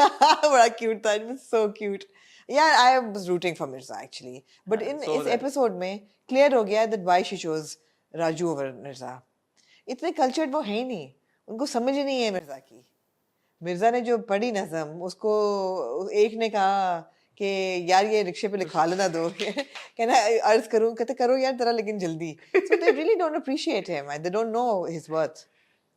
बड़ा क्यूट था, इट वाज सो क्यूट। यार I was rooting for Mirza actually, but in so इस that- एपिसोड में क्लियर हो गया that why she chose Raju over Mirza. इतने कल्चर्ड वो है ही नहीं, उनको समझ ही नहीं है मिर्जा की। मिर्जा ने जो पढ़ी नज़म, उसको एक ने कहा कि यार ये रिक्शे पे लिखवा लेना दो कहना अर्ज करूं, कहते करो यार जरा लेकिन जल्दी। So they really don't appreciate him, they don't know his worth.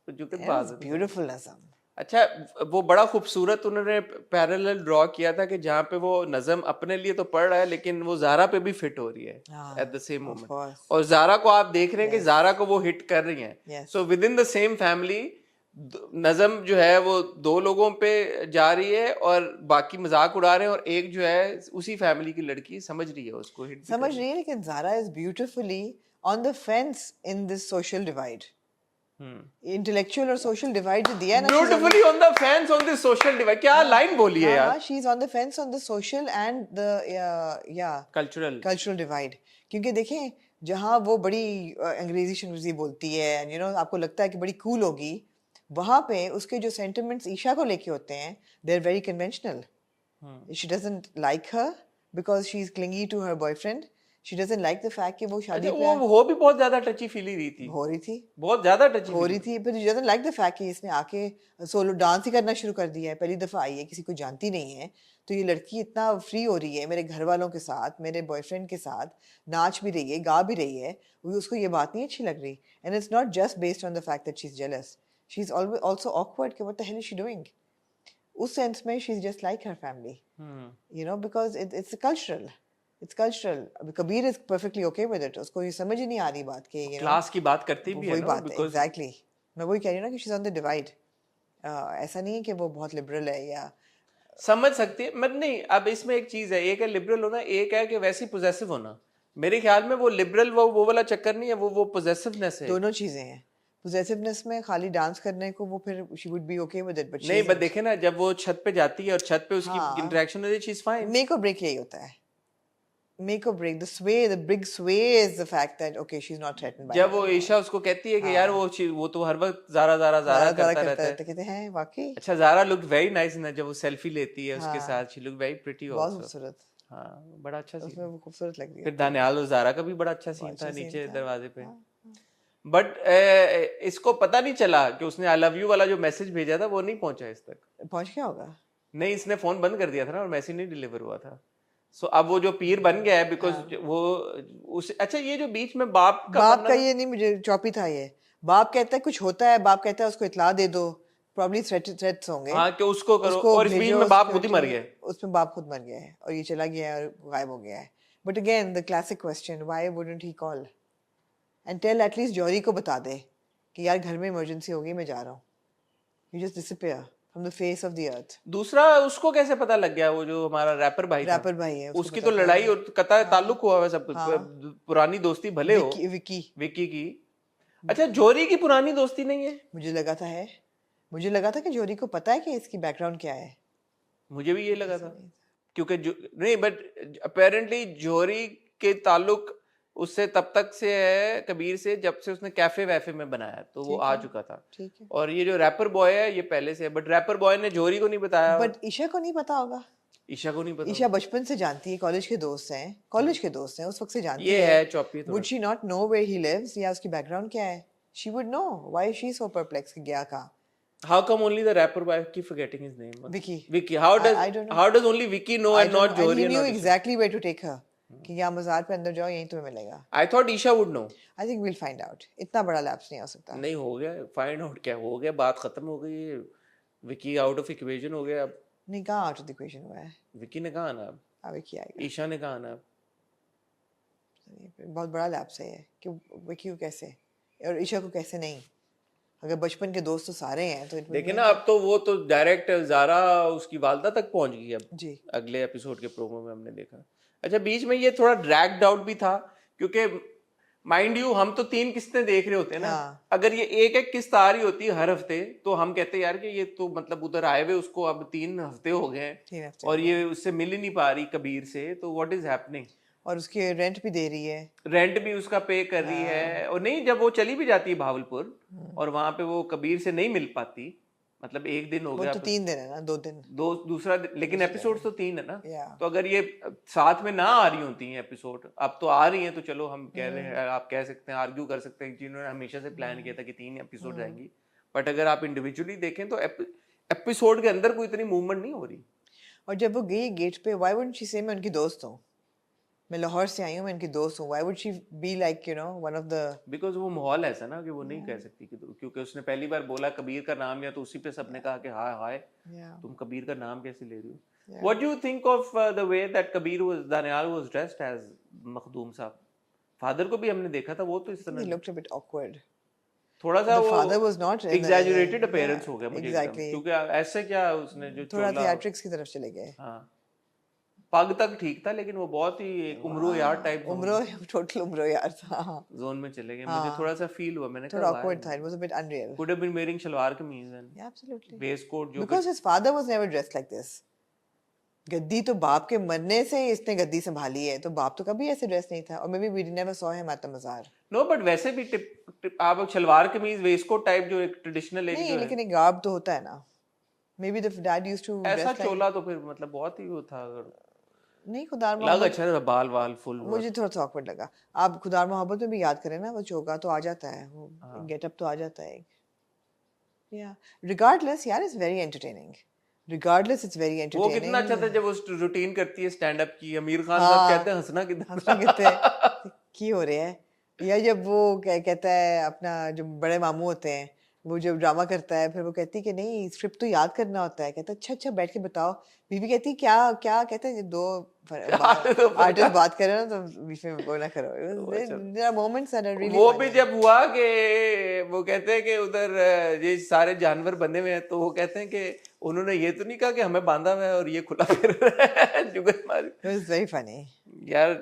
तो जो कि बात है। ब्यूटीफुल नज़म। अच्छा वो बड़ा खूबसूरत उन्होंने पैरेलल ड्रॉ किया था कि जहाँ पे वो नज़म अपने लिए तो पढ़ रहा है लेकिन वो जारा पे भी फिट हो रही है at the same moment, course. और जारा को आप देख रहे हैं कि जारा को वो हिट कर रही हैं। Yes. So with in the same family नज़म जो है वो दो लोगों पे जा रही है और बाकी मजाक उड़ा रहे हैं, और एक जो है उसी फैमिली की लड़की समझ रही है उसको हिट समझ रही है, लेकिन Zaara is beautifully on the fence in this social divide. Intellectual और सोशल डिवाइड जो दिया है ना, beautifully on the fence on this social divide, क्या लाइन बोली है यार। She is on the fence on the social and the cultural divide. क्योंकि देखें जहाँ वो बड़ी अंग्रेजी शंग्रेजी बोलती है, यू नो आपको लगता है कि बड़ी कूल होगी, वहाँ पे उसके जो सेंटिमेंट्स ईशा को लेके होते हैं they are very conventional. She doesn't like her because she is clingy to her boyfriend. She doesn't like the fact कि वो शादी अच्छा, वो भी बहुत ज्यादा टची फीली रही थी, हो रही थी, बहुत ज्यादा टची हो रही थी। पर she doesn't like the fact कि इसने आके सोलो डांस ही करना शुरू कर दिया है, पहली दफा आई है, किसी को जानती नहीं है, तो ये लड़की इतना फ्री हो रही है मेरे घर वालों के साथ, मेरे बॉयफ्रेंड के साथ नाच भी रही है, गा भी रही है, उसको ये बात नहीं अच्छी लग रही। And it's not just based on the fact that she is jealous, she is also awkward कि what the hell is she doing. उस सेंस में she is just like her family, you know, because it's cultural, it's cultural. अभी Kabir is perfectly okay with it, उसको ये समझ ही नहीं आ रही बात कि क्लास की बात करती भी है वही ना, बात है एग्जैक्टली। मैं वही कह रही हूँ ना कि she is on the divide. ऐसा नहीं है कि वो बहुत लिबरल है या समझ सकती है, मतलब नहीं। अब इसमें एक चीज है, एक है लिबरल होना, एक है कि वैसी पोजेसिव होना। मेरे ख्याल में वो लिबरल वो वाला चक्कर नहीं है, वो पोजेसिवनेस है। दोनों चीजें हैं। पोजेसिवनेस में खाली डांस करने को वो फिर she would be okay with it, but नहीं, बट देखे ना जब वो छत पे जाती है और छत पे उसकी इंटरेक्शन होती है, शी इज फाइन। मेक और ब्रेक यही होता है, मेक और ब्रेक, द बिग स्वे is the fact that okay she is not threatened bye. जब वो ईशा उसको कहती है कि यार वो तो हर वक्त जारा करता रहता है, तो कहते हैं वाकई। अच्छा जारा लुक वेरी नाइस ना, जब वो सेल्फी लेती है उसके साथ, शी लुक वेरी प्रिटी बहुत आल्सो। खूबसूरत, हाँ बड़ा अच्छा सीन, उसमें वो खूबसूरत लग रही है। फिर दानियाल और जारा का भी बड़ा अच्छा सीन था अच्छा scene नीचे था। दरवाजे पे। बट इसको पता नहीं चला कि उसने आई लव यू वाला जो मैसेज भेजा था वो नहीं पहुंचा इस तक। पहुंच गया होगा। नहीं, इसने फोन बंद कर दिया था ना और मैसेज नहीं डिलीवर हुआ था। सो अब वो जो पीर बन गया है बिकॉज वो उस अच्छा ये जो बीच में बाप का ये नहीं, मुझे चौपी था ये। बाप कहता है कुछ होता है, बाप कहता है उसको इतला दे दो, प्रॉब्ली थ्रेट्स होंगे, हाँ कि उसको करो, और इस बीच में बाप खुद ही मर गया। उसमें बाप खुद मर गया है और ये चला गया है और गायब हो गया है। But again the classic question, why wouldn't he call and tell at least Jori को बता दे कि यार घर में इमरजेंसी हो गई, मैं जा रहा हूँ। You just disappear from the face of the earth. दूसरा उसको कैसे पता लग गया, वो जो हमारा रैपर भाई है, उसकी तो लड़ाई और कता ताल्लुक हुआ है सब कुछ, पुरानी दोस्ती भले हो विक्की की। अच्छा जोरी की पुरानी दोस्ती नहीं है? मुझे लगा था कि जोरी को पता है कि इसकी बैकग्राउंड क्या है। मुझे भी ये लगा था, क्योंकि नहीं, बट अपेरेंटली जोरी के ताल्लुक उससे तब तक से है कबीर से, जब से उसने कैफे वैफे में बनाया तो वो आ चुका था। ठीक है। और ये जो रैपर बॉय है ये पहले से है, बट रैपर बॉय ने जोरी को नहीं बताया। बट ईशा को नहीं पता होगा। ईशा को नहीं पता। ईशा बचपन से जानती है, कॉलेज के दोस्त हैं, उस वक्त से जानती ये है चौपी। Would she not know where he lives या उसकी बैकग्राउंड क्या है? She would know. Why she so perplex कि गया कहां? How come only the rapper boy keep forgetting his name? Vicky. How does only Vicky know and not Jory? He knew exactly where to take her. कि यहाँ मज़ार पे अंदर जाओ, यहीं तुम्हें मिलेगा। I thought Isha would know. I think we'll find out. इतना बड़ा लैप्स नहीं हो सकता। नहीं हो गया, find out क्या हो गया, बात खत्म हो गई, विकी आउट ऑफ इक्वेशन हो गया अब। नहीं, कहाँ आउट ऑफ द इक्वेशन हुआ है? विकी ने कहा आना अब विकी आएगा। ईशा ने कहा आना अब। बहुत बड़ा लैप्स है ये कि विकी को कैसे और ईशा को कैसे नहीं। अगर बचपन के दोस्त तो सारे हैं तो देखिए ना, अब तो वो तो डायरेक्ट जारा उसकी वालदा तक पहुंच गई अब जी। अगले एपिसोड के प्रोमो में हमने देखा। अच्छा बीच में ये थोड़ा ड्रैग्ड आउट भी था, क्योंकि माइंड यू हम तो 3 किस्तें देख रहे होते हैं ना। हाँ। अगर ये एक एक किस्त आ रही होती है हर हफ्ते तो हम कहते हैं यार कि ये तो मतलब उधर आए हुए उसको अब 3 हफ्ते हो गए 3 हफ्ते और हो ये उससे मिल ही नहीं पा रही कबीर से, तो व्हाट इज हैपनिंग। और उसके रेंट भी दे रही है। रेंट भी उसका पे कर रही है, और नहीं जब वो चली भी जाती है भावलपुर और वहां पे वो कबीर से नहीं मिल पाती, मतलब एक दिन हो वो गया, तो 3 दिन है ना, 2 दिन। दूसरा लेकिन एपिसोड तो 3 है ना। या तो अगर ये साथ में ना आ रही होती हैं एपिसोड, अब तो आ रही हैं, तो चलो हम कह रहे हैं, आप कह सकते हैं, आर्ग्यू कर सकते हैं, जिन्होंने हमेशा से प्लान किया था कि 3 एपिसोड आएंगी, बट अगर आप इंडिविजुअली देखें तो एपिसोड के अंदर कोई इतनी मूवमेंट नहीं हो रही। और जब वो गई गेट पे, व्हाई वुडंट शी से मैं उनकी दोस्त हूँ, मैं लाहौर से आई हूँ, मैं उनकी दोस्त हूँ, why would she be like you know one of the. Because वो माहौल ऐसा ना कि वो नहीं कह सकती कि, क्योंकि उसने पहली बार बोला कबीर का नाम लिया तो उसी पे सबने कहा कि हाय हाय तुम कबीर का नाम कैसे ले रही हो। What do you think of the way that Kabir was, Danial was dressed as Makhdoom साहब? फादर को भी हमने देखा था, वो तो इस He तरह looked a bit awkward. थोड़ा सा The वो father was not in exaggerated the- appearance yeah, हो गया मुझे exactly. एकदम, क्योंकि ऐसे क्या उसने जो थोड़ा चोला, थिएट्रिक्स की तरफ चले गए। हाँ पग तक ठीक था, लेकिन वो बहुत ही एक उम्रो यार टाइप उम्रो टोटल उम्रो यार था। जोन में चले गए। मुझे हाँ। थोड़ा सा फील हुआ, मैंने थोड़ा कहा awkward था, it was a bit unreal. could have been wearing shalwar kameez and Yeah, absolutely. Waistcoat, जो Because his father was never dressed like this. गद्दी तो बाप के मरने से ही इसने गद्दी संभाली है, तो बाप तो कभी ऐसे ड्रेस नहीं था, और maybe we never saw him at the मज़ार। नो बट वैसे भी आप शलवार कमीज वेस्ट कोट टाइप जो एक ट्रेडिशनल एक नहीं, जो है, लेकिन एक गार्ब तो होता है ना। Maybe the dad used to ऐसा ड्रेस लाइक। चोला तो फिर मतलब बहुत ही वो था। अगर नहीं, खुदार लग मोहब्बत अच्छा था, बाल वाल फुल मुझे थोड़ा सा awkward लगा। आप खुदार मोहब्बत में भी याद करें ना, वो चोगा तो आ जाता है, वो गेटअप तो आ जाता है। या रिगार्डलेस यार, it's very entertaining. Regardless it's very वो एंटरटेनिंग। कितना अच्छा था जब वो रूटीन करती है स्टैंड अप की, आमिर खान साहब कहते हैं हंसना हंसना कितने की हो रहे हैं। या जब वो कहता है अपना, जो बड़े मामू होते हैं, वो जब ड्रामा करता है, फिर वो कहती है कि नहीं स्क्रिप्ट तो याद करना होता है, कहता है अच्छा अच्छा बैठ के बताओ। बीवी कहती है क्या क्या, कहते हैं दो आर्टिस्ट बात कर रहे हो तो बीच में वो ना करो। There are moments that are really वो भी जब हुआ कि वो कहते हैं कि उधर ये सारे जानवर बंधे हुए हैं, तो वो कहते हैं कि उन्होंने ये तो नहीं कहा कि हमें बांधा हुआ है और ये खुला फिर रहा है जुगत मारी। इट वाज वेरी फनी यार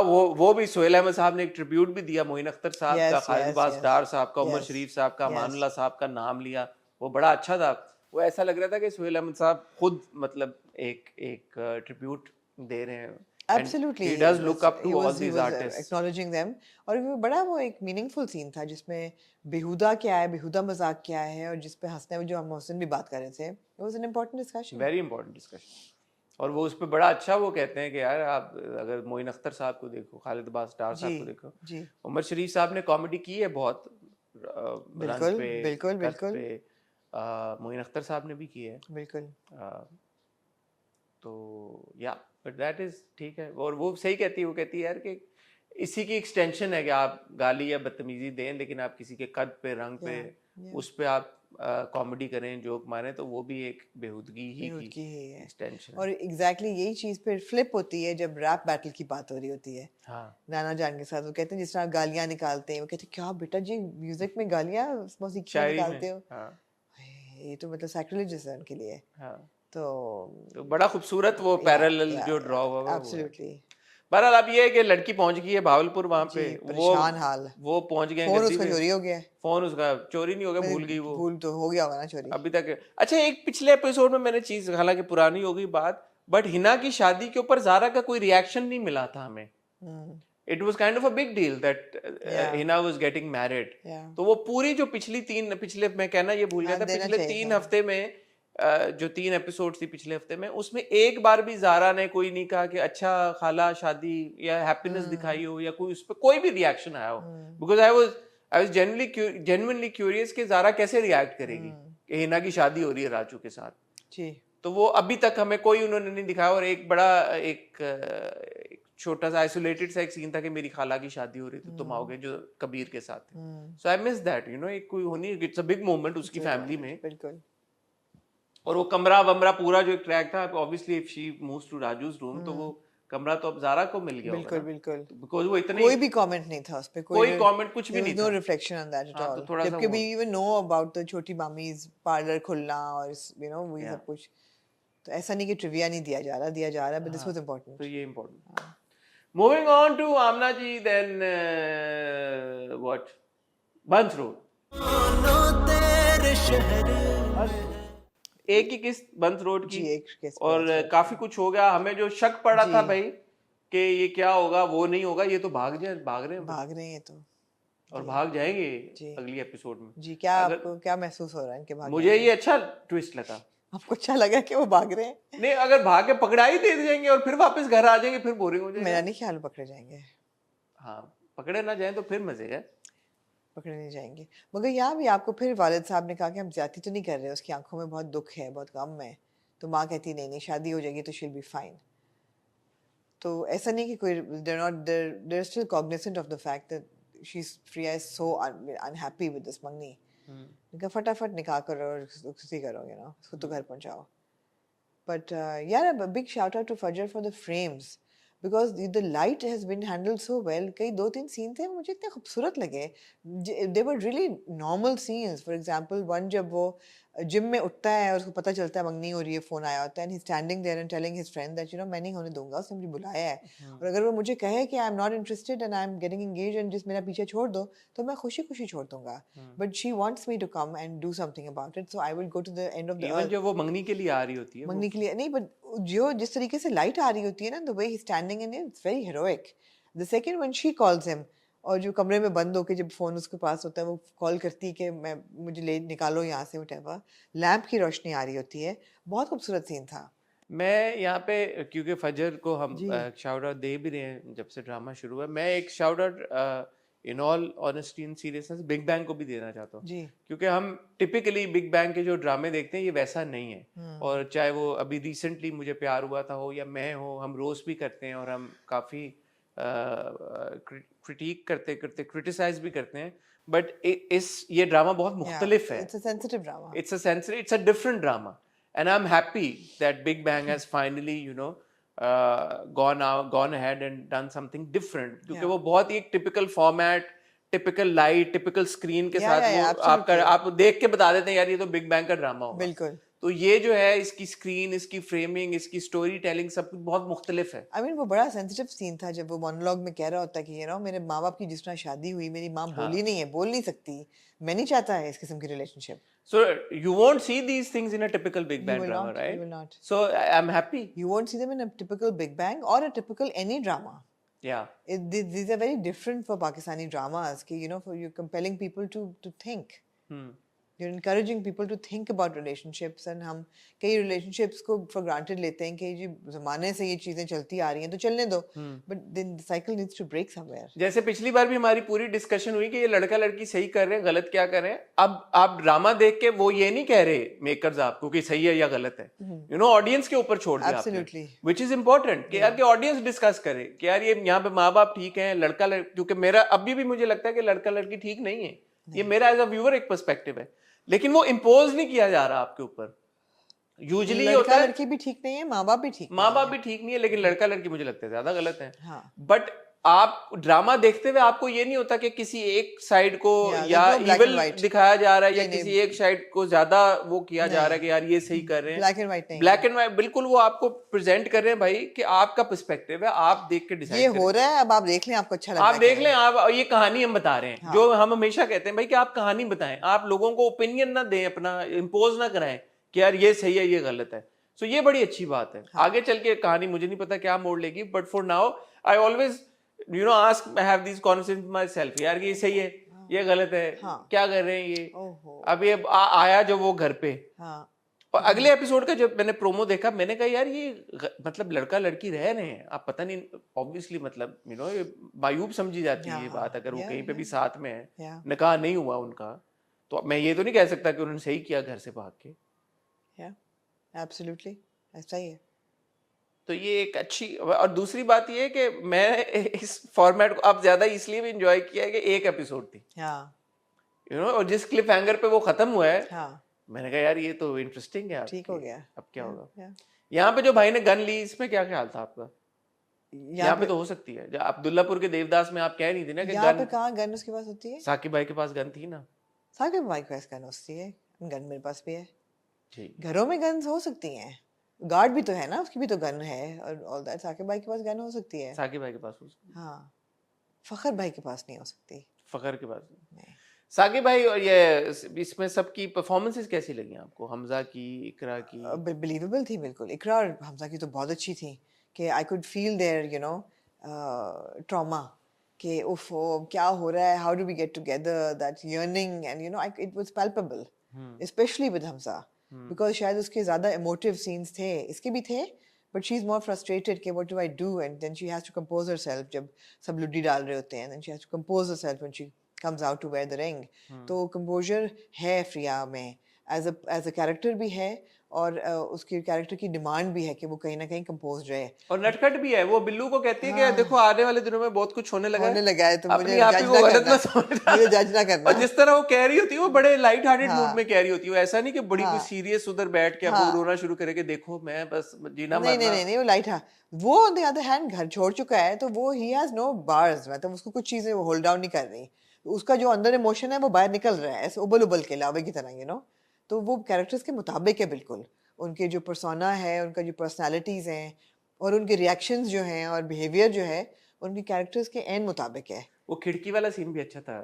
वो भी सोहेल अहमद साहब ने एक ट्रिब्यूट भी दिया, मोइन अख्तर साहब का, खालिद अब्बास डार साहब का, उमर शरीफ साहब का, अमानुल्लाह साहब का नाम लिया, वो बड़ा अच्छा था। वो ऐसा लग रहा था कि सोहेल अहमद साहब खुद मतलब एक ट्रिब्यूट दे रहे हैं। Absolutely. He does look up to he all was these artists. acknowledging them. और वो बड़ा वो एक मीनिंगफुल सीन था जिसमें बेहुदा क्या है, बेहुदा मजाक क्या है, और जिस पे हंसने, जो हम मोहसिन भी बात कर रहे थे, it was an important discussion. Very important discussion. और वो उस पे बड़ा अच्छा वो कहते हैं कि यार आप अगर मोइन अख्तर साहब को देखो, खालिद अब्बास डार साहब को देखो, जी उमर शरीफ साहब ने कॉमेडी की है बहुत, बिल्कुल बिल्कुल बिल्कुल मोइन अख्तर साहब ने भी की है बिल्कुल। तो या बट दैट इज ठीक है। और वो सही कहती है, वो कहती है यार कि इसी की एक्सटेंशन है कि आप गाली या बदतमीजी दें, लेकिन आप किसी के कद पे, रंग पे, उस पे आप कॉमेडी करें, जोक मारें, तो वो भी एक बेहूदगी ही की एक्सटेंशन। और एग्जैक्टली यही चीज फिर फ्लिप होती है जब रैप बैटल की बात हो रही होती है। हाँ नाना जान के साथ वो कहते हैं जिस तरह गालियां निकालते हैं, वो कहते हैं क्या बेटा जी म्यूजिक में गालियां मौसीकी निकालते हो। हाँ ये तो मतलब सैक्रिलेजियस है उनके लिए। हाँ तो बड़ा खूबसूरत वो पैरेलल जो ड्रॉ हुआ है। एब्सोल्युटली। बहरहाल अब ये है कि लड़की पहुंच गई है भावलपुर, वहां पे परेशान हाल, वो पहुंच गए, फोन उसका चोरी हो गया। फोन उसका चोरी नहीं हो गया, भूल गई वो, भूल तो हो गया होगा ना चोरी अभी तक। अच्छा एक पिछले एपिसोड में मैंने चीज, हालांकि पुरानी हो गई बात, बट हिना की शादी के ऊपर जारा का कोई रिएक्शन नहीं मिला था हमें। It was kind of a big deal that Hina was getting married. तो वो पूरी जो पिछले मैं कहना ये भूल गया था, पिछले 3 हफ्ते में जो 3 एपिसोड थी पिछले हफ्ते में, उसमें एक बार भी जारा ने कोई नहीं कहा कि अच्छा खाला शादी या हैप्पीनेस दिखाई हो, या कोई उस पर कोई भी रिएक्शन आया हो। Because I was genuinely curious कि जारा कैसे रिएक्ट करेगी कि हिना की शादी हो रही है राजू के साथ जी। तो वो अभी तक हमें कोई उन्होंने नहीं दिखाया। और एक बड़ा एक छोटा सा आइसोलेटेड सा एक सीन था कि मेरी खाला की शादी हो रही थी, तुम आओगे, जो कबीर के साथ। So I miss that, you know, एक कोई होनी, इट्स अ बिग मोमेंट उसकी फैमिली में। बिल्कुल। और वो कमरा वमरा पूरा जो एक ट्रैक था, obviously if she moves to Raju's room, तो वो कमरा तो अब जारा को मिल गया बिल्कुल बिल्कुल, बिकॉज़ वो इतने कोई भी कमेंट नहीं था उस पे, कोई कमेंट कुछ भी नहीं नो था, रिफ्लेक्शन ऑन दैट एट हाँ, ऑल। तो थोड़ा सा जबकि वो- we even know about the छोटी मामीज पार्लर खुलना और यू नो वो सब कुछ, तो ऐसा नहीं कि ट्रिविया नहीं दिया जा रहा, बट दिस वाज इंपॉर्टेंट। तो ये important. Moving on to Amna ji, then what? Bunch Road. एक ही किस्त बंस रोड की जी, एक किस्त और Bunch Road काफी कुछ हो गया। हमें जो शक पड़ा था जी। भाई कि ये क्या होगा, वो नहीं होगा, ये तो भाग रहे हैं भाग रहे हैं तो और भाग जाएंगे जी। अगली एपिसोड में। जी। क्या अगर आपको क्या महसूस हो रहा है इनके भागने मुझे से? ये अच्छा ट्विस्ट लगा। आपको अच्छा लगा कि वो भाग रहे हैं? नहीं, अगर भाग के पकड़ा ही दे जाएंगे और फिर वापस घर आ जाएंगे, फिर बोरिंग हो मेरा जाएगा। नहीं ख्याल पकड़े जाएंगे। हाँ, पकड़े ना जाए तो फिर मजे है। पकड़े नहीं जाएंगे। मगर यहाँ भी आपको फिर वालिद साहब ने कहा कि हम ज्यादती तो नहीं कर रहे, उसकी आंखों में बहुत दुख है, बहुत गम है। तो माँ कहती नहीं नहीं, शादी हो जाएगी तो शील बी फाइन। तो ऐसा नहीं कि कोई they're still cognizant of the fact that Priya is so unhappy with this मंगनी। उनका फटाफट निकाह करो और खुशी करो, उसको तो घर पहुंचाओ। But yeah, a big shout out to Fajr for the frames because the light has been handled so well. कई 2-3 सीन थे मुझे इतने खूबसूरत लगे। They were really normal scenes. For example, one जब वो जिम में उठता है और उसको पता चलता है मंगनी हो रही है, फोन आया होता है, and he's standing there and telling his friend that मैं नहीं होने दूंगा, उसने मुझे बुलाया है। और अगर वो मुझे कहे कि I'm not interested and I'm getting engaged and जिस मेरा पीछे छोड़ दो, तो मैं खुशी खुशी छोड़ दूंगा। But she wants me to come and do something about it, so I will go to the end of the even earth। जब वो मंगनी के लिए आ रही होती है, मंगनी के लिए नहीं, बट जो जिस तरीके से लाइट आ रही होती है ना, the way he standing in its very heroic. The second when she calls him, और जो कमरे में बंद होके जब फोन उसके पास होता है, वो कॉल करती है कि मुझे ले निकालो यहाँ से, व्हाटएवर, लैंप की रोशनी आ रही होती है। बहुत खूबसूरत सीन था। मैं यहाँ पे क्योंकि फजर को हम जी। शाउट आउट दे भी रहे हैं जब से ड्रामा शुरू हुआ, मैं एक shout out in all honesty and seriousness big bang को भी देना चाहता हूँ। जी। क्योंकि हम टिपिकली बिग बैंग के जो ड्रामे देखते हैं, ये वैसा नहीं है। और चाहे वो अभी रिसेंटली मुझे प्यार हुआ था हो या मैं हो, हम रोस्ट भी करते हैं और हम काफ़ी क्रिटिक करते क्रिटिसाइज भी करते हैं। बट ये ड्रामा बहुत मुख्तलिफ है। It's a sensitive drama. It's a different drama, and I'm happy that Big Bang has finally, gone ahead and done something different. क्योंकि वो बहुत ही एक typical format, typical light, typical screen के साथ वो आप देख के बता देते हैं यार ये तो Big Bang का ड्रामा होगा। बिल्कुल। तो ये जो है, इसकी स्क्रीन, इसकी फ्रेमिंग, इसकी स्टोरी टेलिंग, सब कुछ बहुत मुख्तलिफ है। I mean, वो बड़ा सेंसिटिव सीन था जब वो मोनोलॉग में कह रहा होता है कि मेरे माँ बाप की जिस तरह शादी हुई, मेरी माँ बोली नहीं है, बोल नहीं सकती, मैं नहीं चाहता है इस किस्म की relationship. So you won't see these things in a typical Big Bang drama, right? You will not. So I'm happy. You won't see them in a typical Big Bang or a typical any drama. Yeah. These are very different for Pakistani dramas. For you're compelling people to think. You're encouraging people to think about relationships, and हम कई relationships को for granted लेते हैं कि जी ज़माने से ये चीजें चलती आ रही हैं तो चलने दो, but then the cycle needs to break somewhere. जैसे पिछली बार भी हमारी पूरी डिस्कशन हुई कि ये लड़का लड़की सही कर रहे हैं, गलत क्या कर रहे हैं। अब आप ड्रामा देख के वो ये नहीं कह रहे मेकर्स आपको कि सही है या गलत है, ऑडियंस के ऊपर छोड़ दिया आपने, which is important कि यार कि ऑडियंस डिस्कस करे कि यार ये यहाँ पे माँ बाप ठीक है, लड़का क्योंकि मेरा अभी भी मुझे लगता है कि लड़का लड़की ठीक नहीं है, ये मेरा एज अ व्यूअर एक पर्सपेक्टिव है, लेकिन वो इम्पोज नहीं किया जा रहा आपके ऊपर। यूजुअली होता है लड़की भी ठीक नहीं है, माँ बाप भी ठीक नहीं है, लेकिन लड़का लड़की मुझे लगता है ज्यादा गलत है। हाँ। बट आप ड्रामा देखते हुए आपको ये नहीं होता कि किसी एक साइड को या इविल दिखाया जा रहा है या किसी एक साइड को ज्यादा वो किया जा रहा है कि यार ये सही कर रहे हैं। ब्लैक एंड व्हाइट नहीं, ब्लैक एंड व्हाइट बिल्कुल वो आपको प्रेजेंट कर रहे हैं भाई कि आपका पर्सपेक्टिव है, आप देख के डिसाइड ये हो रहा है, अब आप देख लें, आपको अच्छा लग रहा है, आप देख लें, आप ये कहानी हम बता रहे हैं। जो हम हमेशा कहते हैं भाई कि आप कहानी बताएं, आप लोगों को ओपिनियन ना दें, अपना इम्पोज ना कराएं कि यार ये सही है ये गलत है। सो ये बड़ी अच्छी बात है। आगे चल के कहानी मुझे नहीं पता क्या मोड़ लेगी, but for now I always ask, I have these conversations myself, यार ये सही है ये गलत है, क्या कर रहे हैं ये। अब ये आया जो वो घर पे, और अगले एपिसोड का जब मैंने प्रोमो देखा, मैंने कहा यार ये मतलब लड़का लड़की रह रहे हैं, आप पता नहीं, ऑब्वियसली मतलब ये मायूब समझी जाती है ये बात अगर वो कहीं पे भी साथ में है, निकाह नहीं हुआ उनका, तो मैं ये तो नहीं कह सकता कि उन्होंने सही किया घर से भाग के। एब्सोल्युटली ऐसा ही है। तो ये एक अच्छी, और दूसरी बात ये है कि मैं इस फॉर्मेट को अब ज्यादा इसलिए भी एंजॉय किया है कि एक एपिसोड थी, और जिस क्लिफ हैंगर पे वो खत्म हुआ है, मैंने कहा यार ये तो इंटरेस्टिंग है, ठीक हो गया, अब क्या होगा। यहाँ पे जो भाई ने गन ली, इसमें क्या ख्याल था आपका? यहाँ पे तो हो सकती है, अब्दुल्लापुर के देवदास में आप कह नहीं थी ना कि यहाँ पे कहाँ गन उसके पास होती है? साकिब भाई के पास गन थी ना, साकिब भाई के पास गन होती है, गन मेरे पास भी है, घरों में गन्स हो सकती हैं, गार्ड भी तो है ना, उसकी भी तो गन है और ऑल दैट। साकिब भाई के पास गन हो सकती है, साकिब भाई के पास हो सकती है, हाँ, फखर भाई के पास नहीं हो सकती। फखर के पास नहीं। नहीं। साकिब भाई, और ये इसमें सबकी परफॉर्मेंसेस कैसी लगी आपको? हमजा की, इकरा की? बिलीवेबल थी बिल्कुल। इकरा और हमजा की तो बहुत अच्छी थी कि I could feel there you know trauma कि उफ क्या हो रहा है, how do we get together, that yearning and you know it was palpable, specially with Hamza, because शायद उसके ज़्यादा इमोटिव सीन्स थे, इसके भी थे, but she is more frustrated कि what do I do, and then she has to compose herself जब सब लुड्डी डाल रहे होते हैं, then she has to compose herself when she comes out to wear the ring. तो कंपोजर है फ्रिया में, एज अ कैरेक्टर भी है, और उसकी कैरेक्टर की डिमांड भी है कि वो कहीं ना कहीं कंपोज रहे। और नटखट भी है, वो बिल्लू को कहती है कि देखो आने वाले दिनों में बहुत कुछ होने लगा होने लगा है, तो अपनी मुझे आप ही जज को ना गलत करना, मत समझना। मुझे जज ना करना। और जिस तरह वो कह रही होती है, वो बड़े लाइट हार्टेड हाँ। मूड में कह रही होती है, वो ऐसा नहीं कि बड़ी हाँ। कोई सीरियस उधर बैठ के अब हाँ। वो रोना शुरू करेगी, देखो मैं बस जीना नहीं नहीं मरना। नहीं नहीं, वो लाइट, हाँ, वो ऑन द अदर हैंड घर छोड़ चुका है, तो वो ही हैज नो बार्स, मतलब उसको कुछ चीजें होल्ड डाउन नहीं कर रही, उसका जो अंदर इमोशन है वो बाहर निकल रहा है ऐसे उबल उबल के लावे की तरह, यू नो। तो वो कैरेक्टर्स के मुताबिक है बिल्कुल, उनके जो पर्सोना है, उनका जो पर्सनालिटीज हैं और उनके रिएक्शंस जो हैं और बिहेवियर जो है, उनके कैरेक्टर्स के एन मुताबिक है। वो खिड़की वाला सीन भी अच्छा था,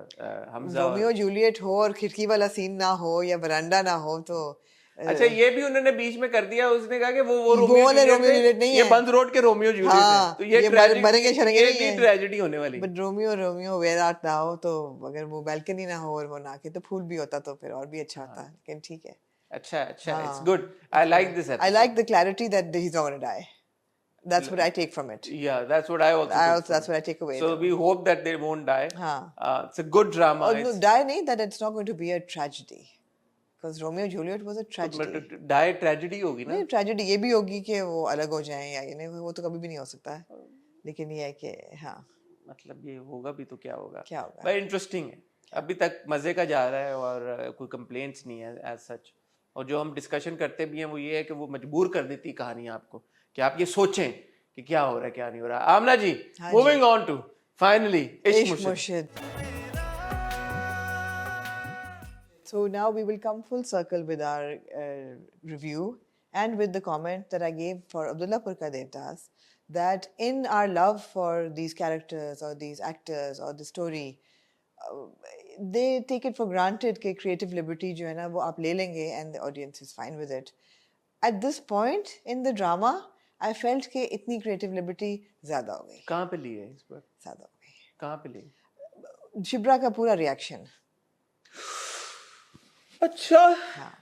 हमजा और रोमियो जूलियट हो और खिड़की वाला सीन ना हो या बरांडा ना हो, तो अच्छा ये भी उन्होंने बीच में कर दिया, उसने कहा कि वो वो रोमियो वाले जूलियट रोमियो थे, जूलियट नहीं ये है। बंद रोड के रोमियो जूलियट है, हाँ, तो ये ये मरेंगे शरेंगे ये नहीं भी है। ट्रेजेडी होने वाली। But Romeo Romeo where art ना हो, तो अगर वो बैल्कनी ना हो और वो ना के तो फूल भी होता तो फिर और भी अच्छा होता, लेकिन ठीक है। अच्छा अच्छा, इट्स हाँ, good, I like this I episode. like the clarity that he's not gonna die. That's what I take from it. Yeah, that's what I also took from That's it. what I take away. So we hope that they won't die. हाँ, It's a good drama. और no, It's die नहीं, that it's not going to be a tragedy, because Romeo and Juliet was a tragedy. die tragedy होगी ना? नहीं, tragedy ये भी होगी कि वो अलग हो जाएं या ये नहीं, वो तो कभी भी नहीं हो सकता है, लेकिन ये है कि हाँ, मतलब ये होगा भी तो क्या होगा? क्या होगा? पर इंटरेस्टिंग है, अभी तक मजे का जा रहा है और कोई कंप्लेंट्स नहीं है एज सच। और जो हम डिस्कशन करते भी हैं वो ये है कि वो मजबूर कर देती कहानी आपको कि आप ये सोचें कि क्या हो रहा है क्या नहीं हो रहा। आमना जी, हाँ मूविंग ऑन टू फाइनली इश्क Ishq मुर्शिद। Murshid. So now we will come full circle with our review and with the comment that I gave for Abdullah Purka Devdas, that in our love for these characters or these actors or the story, they take it for granted कि creative liberty जो है ना वो आप ले लेंगे and the audience is fine with it. At this point in the drama, I felt कि इतनी creative liberty ज़्यादा हो गई, कहाँ पे ली है इस बार? ज़्यादा हो गई। कहाँ पे ली? शिप्रा का पूरा रिएक्शन, अच्छा, हाँ,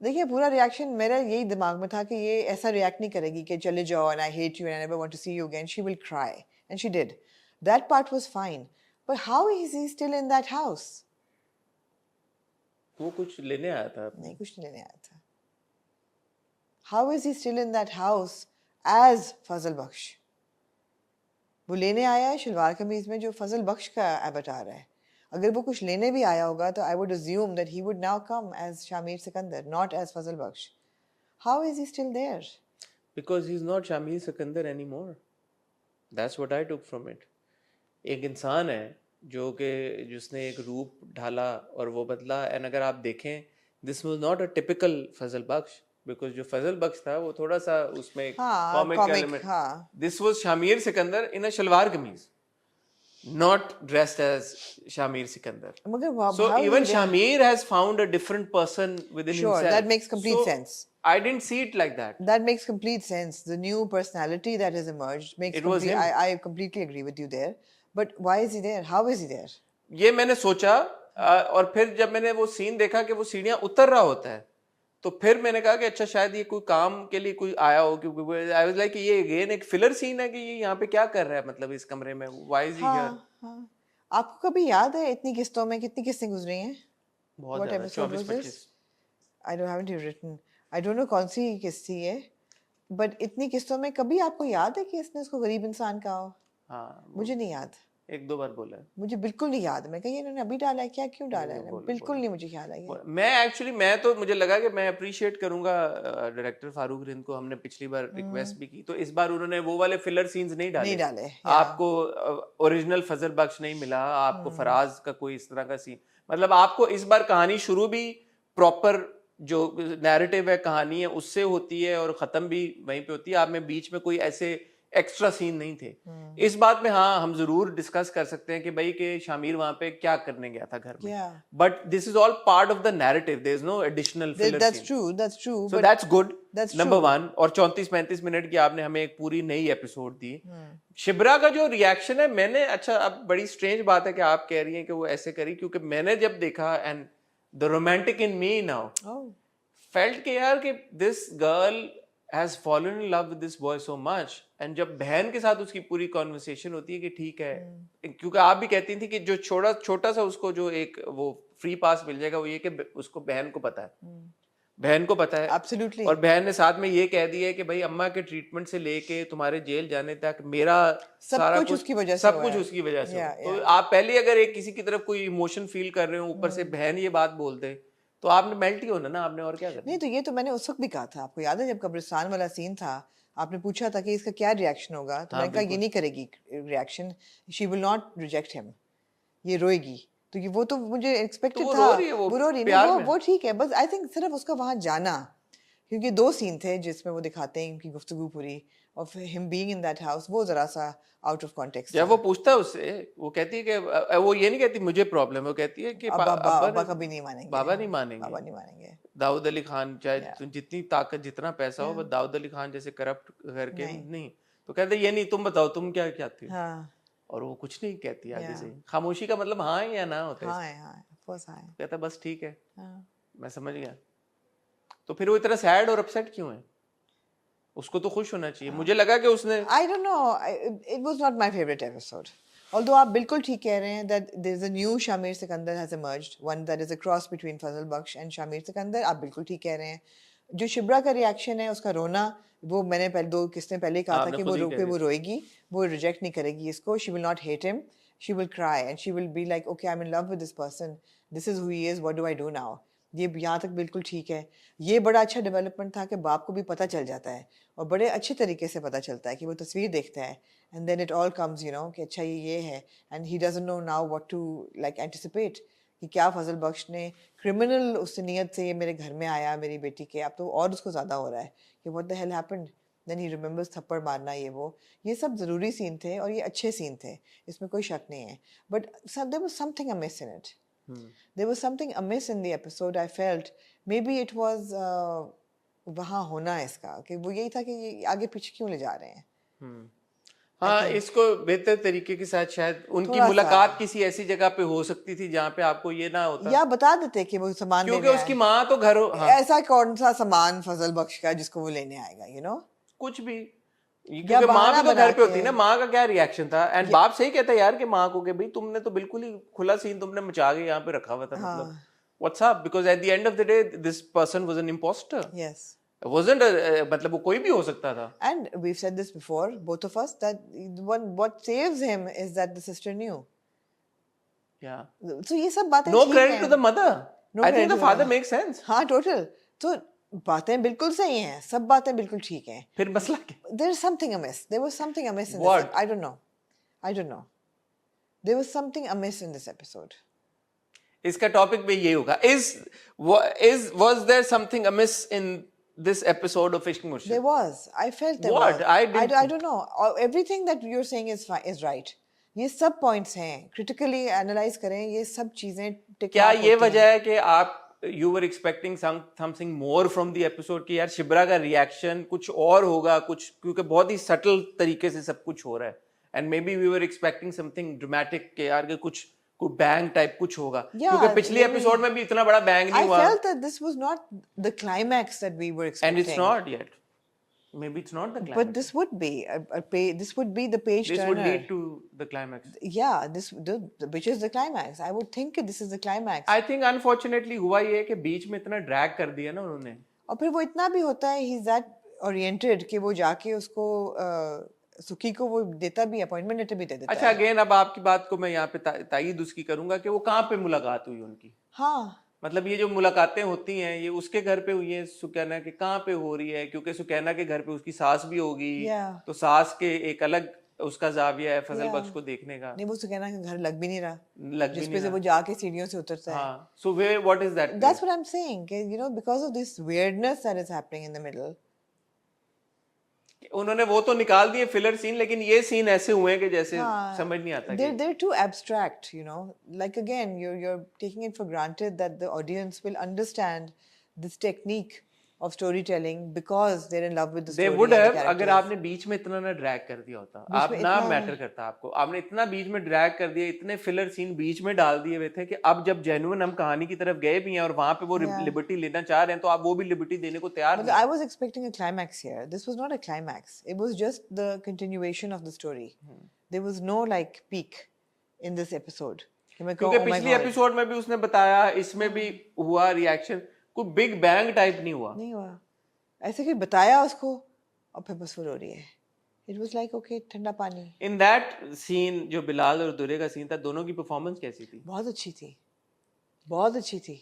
देखिए पूरा रिएक्शन मेरा यही दिमाग में था कि ये ऐसा रिएक्ट नहीं करेगी कि चले जाओ and I hate you and I never want to see you again. She will cry, and she did. That part was fine, but how is he still in that house? वो कुछ लेने आया था। नहीं, कुछ नहीं लेने आया था। How is he still in that house as फजल बख्श? वो लेने आया है शलवार कमीज में जो फजल बख्श का एवतार है। अगर वो कुछ लेने भी आया होगा तो I would assume that he would now come as Shamir Sikandar, not as Fazal Baksh. How is he still there? Because he's not Shamir Sikandar anymore. That's what I took from it. एक इंसान है जो कि जिसने एक रूप ढाला और वो बदला, एंड अगर आप देखें this was not a typical Fazal Bakhsh, because जो फजल बख्श था वो थोड़ा सा उसमें हाँ, कॉमिक comic, एलिमेंट। हाँ। This was Shamir Sikandar in a shalwar kameez, not dressed as Shamir Sikandar. मगर So how even is there- Shamir has found a different person within Sure, himself. that makes complete So sense. I didn't see it like that. That makes complete sense. The new personality that has emerged makes It was complete, him. I completely agree with you there. But why is he there? How is he there? ये मैंने सोचा, और फिर जब मैंने वो सीन देखा कि वो सीढ़ियां उतर रहा होता है, तो फिर मैंने कहा कि अच्छा शायद ये कोई काम के लिए कोई आया हो, क्योंकि आई वाज लाइक ये अगेन एक फिलर सीन है कि ये यहाँ पे क्या कर रहा है, मतलब इस कमरे में, व्हाई इज ही हियर? हाँ। आपको कभी याद है इतनी किस्तों में कितनी किस्तें गुजरी हैं? बहुत What ज्यादा, episode was 24-25। this? I haven't you written. I don't know कौन सी किस्त थी ये, but इतनी किस्तों में कभी आपको याद है कि इसने उसको गरीब इंसान कहा हो? हाँ, मुझे नहीं याद, एक दो बार बोला है। मुझे बिल्कुल नहीं याद। मैं कही इन्होंने अभी डाला है क्या, क्यों डाला है, बोला, बिल्कुल नहीं मुझे ख्याल है ये। मैं तो मुझे लगा कि मैं अप्रिशिएट करूंगा डायरेक्टर फारूक रिंद को, हमने पिछली बार रिक्वेस्ट भी की, तो इस बार उन्होंने वो वाले फिलर सीन्स नहीं डाले। नहीं डाले, आपको ओरिजिनल फजल बख्श नहीं मिला, आपको फराज का कोई इस तरह का सीन, मतलब आपको इस बार कहानी शुरू भी प्रॉपर जो नैरेटिव है, कहानी है, उससे होती है और खत्म भी वहीं पे होती है। आप में बीच में कोई ऐसे एक्स्ट्रा सीन नहीं थे। इस बात में हाँ हम जरूर डिस्कस कर सकते हैं कि भाई कि शामिर वहां पे क्या करने गया था घर में, Yeah. But this is all part of the narrative, there is no additional filler That's scene. true. That's true. So But that's good, that's number true. 1। और 34-35 मिनट की आपने हमें एक पूरी नई एपिसोड दी। शिब्रा का जो रिएक्शन है, मैंने, अच्छा अब बड़ी स्ट्रेंज बात है कि आप कह रही हैं कि वो ऐसे करी, क्योंकि मैंने जब देखा and the romantic in me now Oh. Felt के यार कि this girl has fallen in love with this boy so much. And जब बहन के साथ उसकी पूरी कॉन्वर्सेशन होती है कि ठीक है, क्योंकि आप भी कहती थी कि जो छोटा छोटा सा उसको जो एक वो फ्री पास मिल जाएगा वो ये कि उसको बहन को पता है, बहन को पता है Absolutely. और बहन ने साथ में ये कह दिया है कि भाई अम्मा के ट्रीटमेंट से लेके तुम्हारे जेल जाने तक मेरा सारा कुछ उसकी वजह से सब हुआ कुछ है। उसकी वजह से Yeah, हुआ। तो आप पहले अगर एक किसी की तरफ कोई इमोशन फील कर रहे हो, ऊपर से बहन ये बात बोल दे, तो आपने मेल्ट ही होना ना, आपने और क्या करना। नहीं तो ये तो मैंने उस वक्त भी कहा था, आपको याद है जब कब्रिस्तान वाला सीन था, आपने पूछा था कि इसका क्या रिएक्शन होगा, तो मैंने कहा ये नहीं करेगी reaction, she will not reject him, ये रोएगी। तो ये वो तो मुझे एक्सपेक्टेड वो था, रो रही है, वो वो रो रही प्यार है, में। वो ठीक है, बस आई थिंक सिर्फ उसका वहां जाना, क्योंकि 2 सीन थे जिसमें वो दिखाते हैं इनकी गुफ्तगू पूरी of him being in that house, वो जरा सा आउट ऑफ कॉन्टेक्स्ट। जब वो पूछता है उससे, वो कहती है कि वो ये नहीं कहती मुझे प्रॉब्लम है, वो कहती है कि अब्बा कभी नहीं मानेंगे, बाबा नहीं मानेंगे, बाबा नहीं मानेंगे। दाऊद अली खान चाहे तुम जितनी ताकत जितना पैसा हो, बस दाऊद अली खान जैसे करप्ट करके नहीं। तो कहते ये नहीं, तुम बताओ तुम क्या चाहती हो। हाँ और वो कुछ नहीं कहती आगे से। खामोशी का मतलब हाँ है या ना होता है। हाँ हाँ ऑफ कोर्स हाँ। कहता बस ठीक है, हाँ। मैं समझ गया। तो फिर वो इतना सैड और अपसेट क्यों है? उसको तो खुश होना चाहिए। मुझे लगा कि उसने I don't know. It was not my favorite episode. Although आप बिल्कुल ठीक कह रहे हैं that there is a new Shamir Sikandar has emerged, one that is a cross between Fazal Baksh and Shamir Sikandar. आप बिल्कुल ठीक कह रहे हैं। जो शिब्रा का रिएक्शन है, उसका रोना, वो मैंने पहले 2 किस्तें पहले ही कहा था कि वो रोएगी, वो रिजेक्ट नहीं करेगी इसको. She will not hate him. She will cry and she will be like, okay, I'm in love with this person. This is who he is. What do I do now? ये यहाँ तक बिल्कुल ठीक है। ये बड़ा अच्छा डेवलपमेंट था कि बाप को भी पता चल जाता है और बड़े अच्छे तरीके से पता चलता है कि वो तस्वीर देखता है and then it all comes you know कि अच्छा ये है and he doesn't know now what to like anticipate कि क्या फजल बख्श ने क्रिमिनल उस नीयत से ये मेरे घर में आया मेरी बेटी के, अब तो और उसको ज़्यादा हो रहा है कि what the hell happened, then he remembers थप्पड़ मारना, ये सब ज़रूरी सीन थे और ये अच्छे सीन थे, इसमें कोई शक नहीं है, but there was something amiss in it. There was something amiss in the episode. I felt maybe it was वहाँ होना इसका कि वो यही था कि ये आगे पीछे क्यों ले जा रहे हैं. हाँ, इसको बेहतर तरीके के साथ शायद उनकी मुलाकात किसी ऐसी जगह पे हो सकती थी जहाँ पे आपको ये ना होता, या बता देते कि वो सामान क्योंकि उसकी माँ तो घर ऐसा कौन सा सामान फजल बख्श का जिसको वो लेने आएगा, you know? कुछ भी, क्योंकि माँ भी तो घर पे होती ना, माँ का क्या रिएक्शन था एंड बाप सही कहता है यार कि माँ को कि भाई तुमने तो बिल्कुल ही खुला सीन तुमने मचा के यहाँ पे रखा हुआ था, मतलब what's up, because at the end of the day this person was an impostor. Yes. wasn't मतलब वो कोई भी हो सकता था. And we've said this before, both of us, that what saves him is that the sister knew. Yeah. So ये सब बातें No credit to the mother. I think the father makes sense. हाँ total. तो बातें बिल्कुल सही हैं, सब बातें बिल्कुल ठीक हैं. फिर मसला क्या? There is something amiss. There was something amiss in What? this. I don't know. I don't know. There was something amiss in this episode. इसका टॉपिक भी ये होगा. Was there something amiss in this episode of Ishq Murshid? There was. I felt there What? was. I don't know. Everything that you're saying is right. ये सब points हैं. Critically analyze करें, ये सब चीजें टिक क्या ये वजह है कि आप you were expecting something more from the episode कि यार शिब्रा का रिएक्शन कुछ और होगा, कुछ, क्योंकि बहुत ही सटल तरीके से सब कुछ हो रहा है, and maybe we were expecting something dramatic कि यार के कुछ बैंग टाइप कुछ होगा, क्योंकि पिछले एपिसोड में भी इतना बड़ा बैंग नहीं हुआ. I felt that this was not the climax that we were expecting. And it's not yet. Maybe it's not the climax. But this would be this would be the page turner. This would lead to the climax. Yeah, which is the climax. I would think this is the climax. I think unfortunately हुआ ये है कि बीच में इतना ड्रैग कर दिया ना उन्होंने. और फिर वो इतना भी होता है, he's that oriented कि वो जाके उसको सुखी को वो देता भी, अपॉइंटमेंट लेटर भी दे देता है. अच्छा, अगेन अब आपकी बात को मैं यहाँ पे तायीद उसकी करूंगा कि वो कहाँ पे मुलाकात हुई उनकी. हाँ, मतलब ये जो मुलाकातें होती हैं ये उसके घर पे हुई है, सुकैना के कहाँ पे हो रही है, क्योंकि सुकैना के घर पे उसकी सास भी होगी, तो सास के एक अलग उसका जाविया है फजल Yeah. बख्श को देखने का, नहीं वो उसको कहना कि घर लग भी नहीं रहा, लग भी जिस नहीं पे से रहा। वो जाके सीढ़ियों से उतरता है. हाँ, so where what is that That's place? what I'm saying. You know, because of this weirdness that is happening in the middle. उन्होंने वो तो निकाल दिए फिलर सीन, लेकिन ये सीन ऐसे हुए हैं कि जैसे समझ नहीं आता कि They're too abstract, you know. Like again, you're taking it for granted that the audience will understand this technique of storytelling because they're in love with the they story would and the have, अगर characters. आपने बीच में इतना ना ड्रैग कर दिया होता, बीच आप में ना इतना- मैटर करता आपको, आपने इतना बीच में ड्रैग कर दिया, इतने फिलर सीन बीच में डाल दिए हुए थे कि अब जब जेन्युइन हम कहानी की तरफ गए भी हैं और वहां पे वो Yeah. लिबर्टी लेना चाह रहे हैं, तो आप वो भी लिबर्टी देने को तैयार But नहीं I हैं। was expecting a climax here. This was not a climax. It was just the continuation of the story. There was no like peak in this episode. कि मैं कहूँ, क्योंकि "Oh my पिछली God." एपिसोड में भी उसने बताया, इसमें भी हुआ रिएक्शन, कोई बिग बैंग टाइप नहीं हुआ। नहीं हुआ, ऐसे कोई बताया उसको और फिर बस वो रो रही है. It was like okay, ठंडा पानी. इन दैट सीन जो बिलाल और दुरे का सीन था, दोनों की परफॉर्मेंस कैसी थी? बहुत अच्छी थी, बहुत अच्छी थी.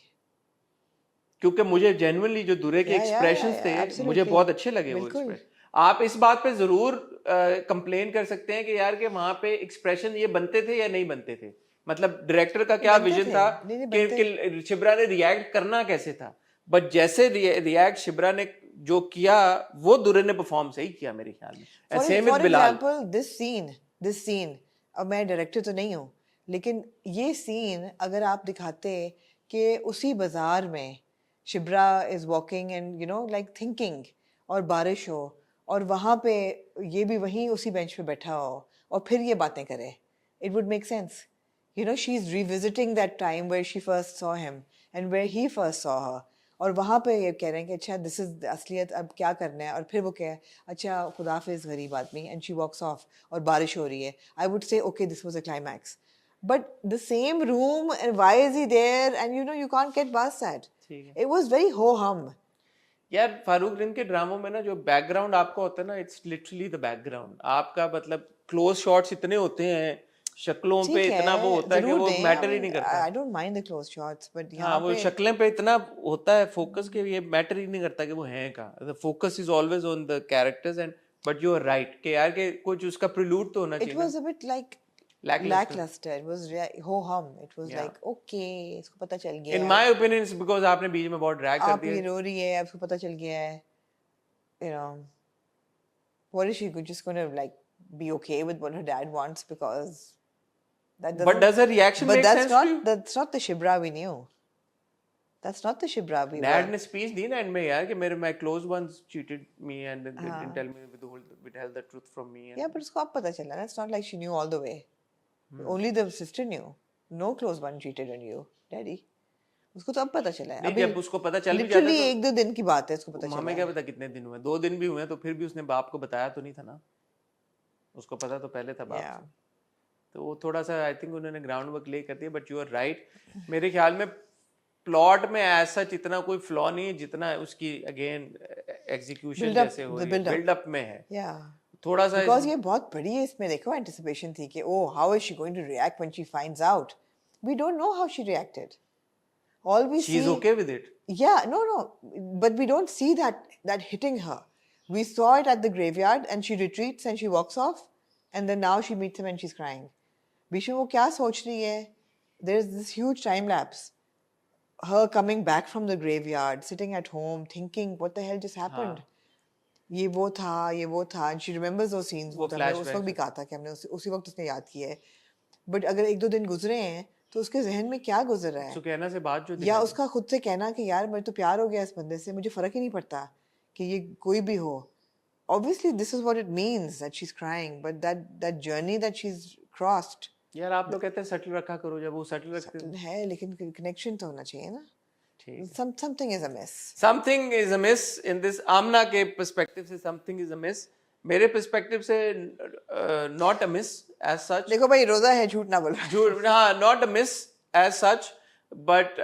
क्योंकि मुझे जेन्युइनली जो दुरे के Yeah, yeah, एक्सप्रेशंस yeah, थे, absolutely. मुझे बहुत अच्छे लगे वो बिल्कुल. एक्सप्रेशन। आप इस बात पे जरूर कंप्लेन कर सकते हैं कि यार कि वहां पे एक्सप्रेशन ये बनते थे या नहीं बनते थे, मतलब डायरेक्टर का क्या बनते विजन थे. था नहीं, कि शिब्रा ने रिएक्ट करना कैसे था, बट जैसे रिएक्ट शिब्रा ने जो किया वो दुरे ने परफॉर्म सही किया मेरे ख्याल में, and same with For Bilal. example, this scene, अब मैं डायरेक्टर तो नहीं हूँ, लेकिन ये सीन अगर आप दिखाते कि उसी बाजार में Shibra is walking and you know like thinking, और बारिश हो और वहाँ पे ये भी वहीं उसी बेंच पे बैठा हो और फिर ये बातें करे, it would make sense. You know, she's revisiting that time where she first saw him and where he first saw her. और वहाँ पे ये कह रहे हैं कि अच्छा दिस इज असलियत, अब क्या करना है, और फिर वो कहे अच्छा खुदाफिज गरीब आदमी, एंड शी वॉक्स ऑफ और बारिश हो रही है. I would say okay this was a climax, but the same room and why is he there, and you know you can't get past that. ठीक है इट वाज वेरी हो हम. यार, फारूक रिन के ड्रामों में ना जो बैकग्राउंड आपका होता है ना, इट्स लिटरली द बैकग्राउंड आपका, मतलब क्लोज शॉट्स इतने होते हैं, शक्लों पे ठीक इतना वो है, होता है कि जरूर वो दें. मैटर ही नहीं करता। I don't mind the close shots, but हाँ, यहाँ वो पे शक्लें पे इतना होता है फोकस कि ये मैटर ही नहीं करता कि वो हैं का, the focus is always on the characters, and but you are right कि यार के कुछ उसका प्रिल्यूड तो होना it चाहिए was a bit like Lackluster. lackluster. It was ho hum. It was Yeah. like okay, इसको पता चल गया इन है. माय ओपिनियन इट्स बिकॉज आपने बीच में बहुत ड्रैग कर आप ये दिया। रो रही है, आपको पता चल गया है. You know, what is she just going to like be okay with what her dad wants because that doesn't. But does her reaction But make sense to you? that's not the Shibra we knew. That's not the Shibra we dad were. ने स्पीच दी ना एंड में यार कि मेरे my close ones cheated me and didn't tell me withheld the truth from me Yeah, but उसको अब पता चला. That's not like she knew all the way. Only the sister knew. No close one cheated on you, daddy. उसको तो अब पता चला है. नहीं, जब उसको पता चल भी जाता Literally तो एक दो दिन की बात है, उसको पता चला. हमें क्या पता कितने दिन हुए, 2 दिन भी हुए तो फिर भी उसने बाप को बताया तो नहीं था ना, उसको पता तो पहले था बाप Yeah. से। तो वो थोड़ा सा आई थिंक उन्होंने ग्राउंड वर्क ले कर दिया, बट यू आर राइट, मेरे ख्याल में प्लॉट में ऐसा इतना कोई फ्लॉ नहीं है जितना उसकी अगेन एग्जीक्यूशन Build up, जैसे हो the रही है, build up. बिल्डअप में है Yeah. थोड़ा सा Because ये बहुत बड़ी है, इसमें देखो anticipation थी कि oh how is she going to react when she finds out. We don't know how she reacted. All we she's see. okay with it. Yeah, no, but we don't see that hitting her. We saw it at the graveyard, and she retreats and she walks off, and then now she meets him and she's crying. बीच में वो क्या सोच रही है? There's this huge time lapse. Her coming back from the graveyard, sitting at home, thinking, what the hell just happened? ये वो था, and she remembers those scenes. वो तो हमने उस flashbacks वक्त भी कहा था कि हमने उसी वक्त उसने याद किया है. But अगर एक दो दिन गुजरे हैं, तो उसके जहन में क्या गुजर रहा है? सुकैना से बात जो या दिखाई उसका खुद से कहना कि यार मुझे तो प्यार हो गया इस बंदे से, मुझे फर्क ही नहीं पड़ता कि ये कोई भी हो. Obviously, this is what it means that she's crying, but that journey that she's crossed यार, आप लोग कहते हैं सटल रखा करो, जब वो सटल रखते है, लेकिन connection तो होना चाहिए ना. ठीक, Something is amiss. Something is amiss in this. Aamna के पर्सपेक्टिव से समथिंग इज अमिस, मेरे पर्सपेक्टिव से नॉट अमिस एज सच. देखो भाई, रोजा है, झूठ ना बोलो. हाँ, not Amish as such, but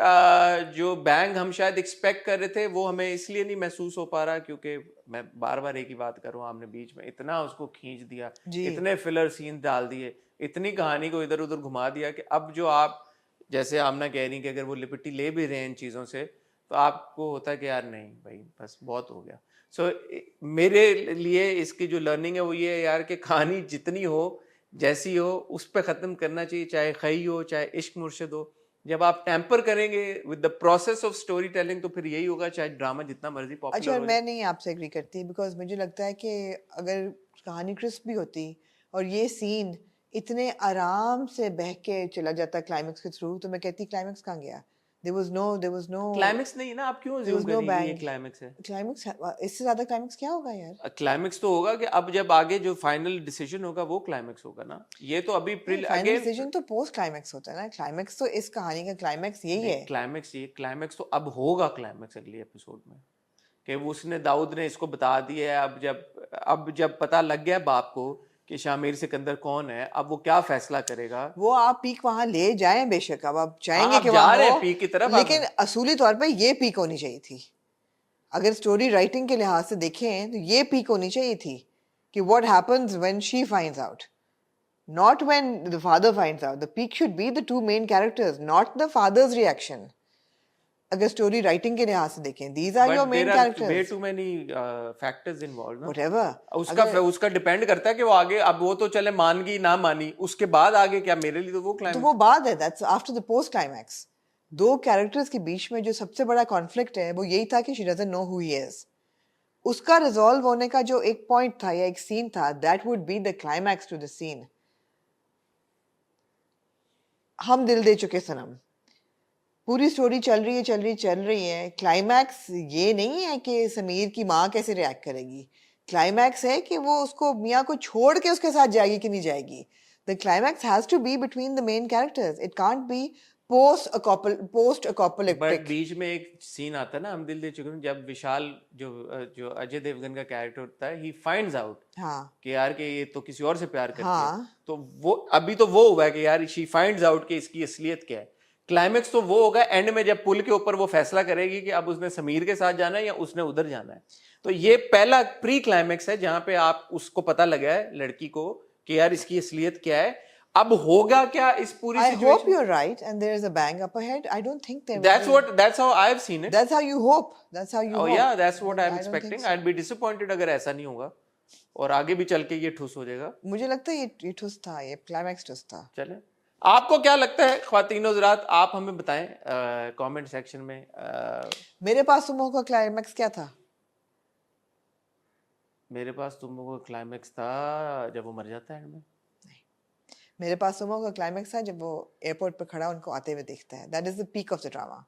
जो बैंग हम शायद एक्सपेक्ट कर रहे थे वो हमें इसलिए नहीं महसूस हो पा रहा क्योंकि मैं बार बार एक ही बात कर रहा हूँ, हमने बीच में इतना उसको खींच दिया, जी. इतने फिलर सीन डाल दिए, इतनी कहानी को इधर उधर घुमा दिया कि अब जो आप जैसे आमना कह रही कि अगर वो लिबर्टी ले भी रहे हैं इन चीज़ों से, तो आपको होता है कि यार नहीं भाई बस बहुत हो गया। सो मेरे लिए इसकी जो लर्निंग है वो ये है यार कि कहानी जितनी हो जैसी हो उस पर ख़त्म करना चाहिए, चाहे खई हो चाहे इश्क मुर्शिद हो। जब आप टैंपर करेंगे with the process of story telling तो फिर यही होगा, चाहे ड्रामा जितना मर्जी अच्छा, पॉपुलर और हो मैं जाए। नहीं आपसे एग्री करती, बिकॉज मुझे लगता है कि अगर कहानी क्रिस्प भी होती और ये सीन इतने आराम से बह के चला जाता क्लाइमेक्स के थ्रू, तो मैं कहती क्लाइमेक्स कहाँ गया? there was no क्लाइमेक्स नहीं है ना, आप क्यों there अज्यूम was कर no रही हैं कि ये bang. क्लाइमेक्स है? क्लाइमेक्स इससे ज्यादा क्लाइमेक्स क्या होगा यार? क्लाइमेक्स तो होगा कि अब जब आगे जो फाइनल डिसीजन होगा वो क्लाइमेक्स होगा ना। ये तो अभी नहीं, फाइनल अगेन डिसीजन तो पोस्ट क्लाइमेक्स होता है ना। क्लाइमेक्स तो इस कहानी का क्लाइमेक्स यही है। क्लाइमेक्स तो अब होगा, क्लाइमेक्स अगले एपिसोड में कि वो उसने दाऊद ने इसको बता दिया है। अब जब पता लग गया बाप को कि शामिर सिकंदर कौन है, अब वो क्या फैसला करेगा। वो आप पीक वहां ले जाएं बेशक, अब आप चाहेंगे हाँ, कि अब जा वहां रहे हो, हैं पीक की तरफ। लेकिन असूली तौर पे ये पीक होनी चाहिए थी। अगर स्टोरी राइटिंग के लिहाज से देखें तो ये पीक होनी चाहिए थी कि what happens when she finds out, not when the father finds out. The peak should be the two main characters, not the father's reaction. अगर स्टोरी राइटिंग के लिहाज से देखें, these are but your there main are way characters. Too many factors involve ना। Whatever. उसका डिपेंड करता है कि वो आगे, अब वो तो चले मान गई ना मानी, उसके बाद आगे क्या, मेरे लिए तो वो तो क्लाइमेक्स। वो बात है, that's after the post climax. दो कैरेक्टर्स के बीच में जो सबसे बड़ा कॉन्फ्लिक्ट है वो यही था कि she doesn't know who he is. उसका रिजॉल्व होने का जो एक पॉइंट था या एक सीन था, that would be the climax to the scene. हम दिल दे चुके सनम, पूरी स्टोरी चल रही है। क्लाइमैक्स ये नहीं है कि समीर की माँ कैसे रिएक्ट करेगी। क्लाइमैक्स है कि वो उसको मियाँ को छोड़ के उसके साथ जाएगी कि नहीं जाएगी। The climax has to be between the main characters, it can't be post but apocalyptic. बीच में एक सीन आता है ना हम दिल दे चुके हैं, जब विशाल जो अजय देवगन का कैरेक्टर होता है, ही फाइंड्स आउट हाँ कि यार कि ये तो किसी और से प्यार करती है। हाँ, तो वो अभी तो वो हुआ है कि यार शी फाइंड्स आउट कि इसकी असलियत क्या है। क्लाइमेक्स तो वो होगा एंड में, जब पुल के ऊपर वो फैसला करेगी कि अब उसने समीर के साथ जाना है या उसने उधर जाना है। तो ये पहला प्री क्लाइमेक्स है जहां पे आप उसको पता लगा है लड़की को कि यार इसकी असलियत क्या है। अब होगा क्या इस पूरी I hope situation. you're right and there is a bang up ahead. I don't think there will be. That's how I've seen it. That's how you hope. That's how you Oh hope. yeah, that's what I'm I don't think expecting. so. I'd be disappointed अगर ऐसा नहीं होगा और आगे भी चल के ये ठुस हो जाएगा। मुझे लगता है ये ठुस था, ये क्लाइमैक्स ठुस था। चले, आपको क्या लगता है ख्वातीन हज़रात, आप हमें बताएं कमेंट सेक्शन में। मेरे पास तुम का क्लाइमैक्स क्या था? मेरे पास तुम लोगों का क्लाइमेक्स था जब वो मर जाता है एंड में। मेरे पास सुमो का क्लाइमेक्स है जब वो एयरपोर्ट पे खड़ा उनको आते हुए देखता है। That is the peak of the drama,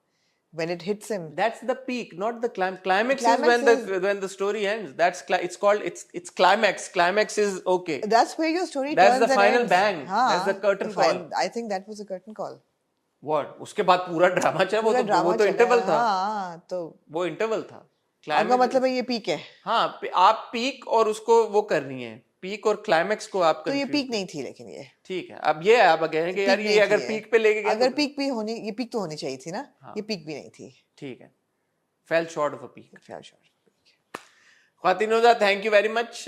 when it hits him. That's the peak, not the climax. Climax is Climax when the story ends. It's called it's climax. Climax is okay. That's where your story That's turns the and final ends. bang. हाँ, That's the curtain तो call. I think that was a curtain call. What? उसके बाद पूरा ड्रामा चला, पूरा वो ड्रामा तो इंटरवल था। हाँ, तो वो इंटरवल था। आपका मतलब है ये पीक है? हाँ, आप पीक और उसको वो करनी है, पीक और क्लाइमेक्स को आप तो ये confuse पीक नहीं थी, लेकिन ये ठीक है। अब ये आप कहेंगे यार ये अगर पीक पे लेके गया अगर तो पीक भी होनी, ये पीक तो होनी चाहिए थी ना। हाँ। ये पीक भी नहीं थी। ठीक है, fell short of a peak. ख्याल शॉर्ट। ख्वातीनों, थैंक यू वेरी मच।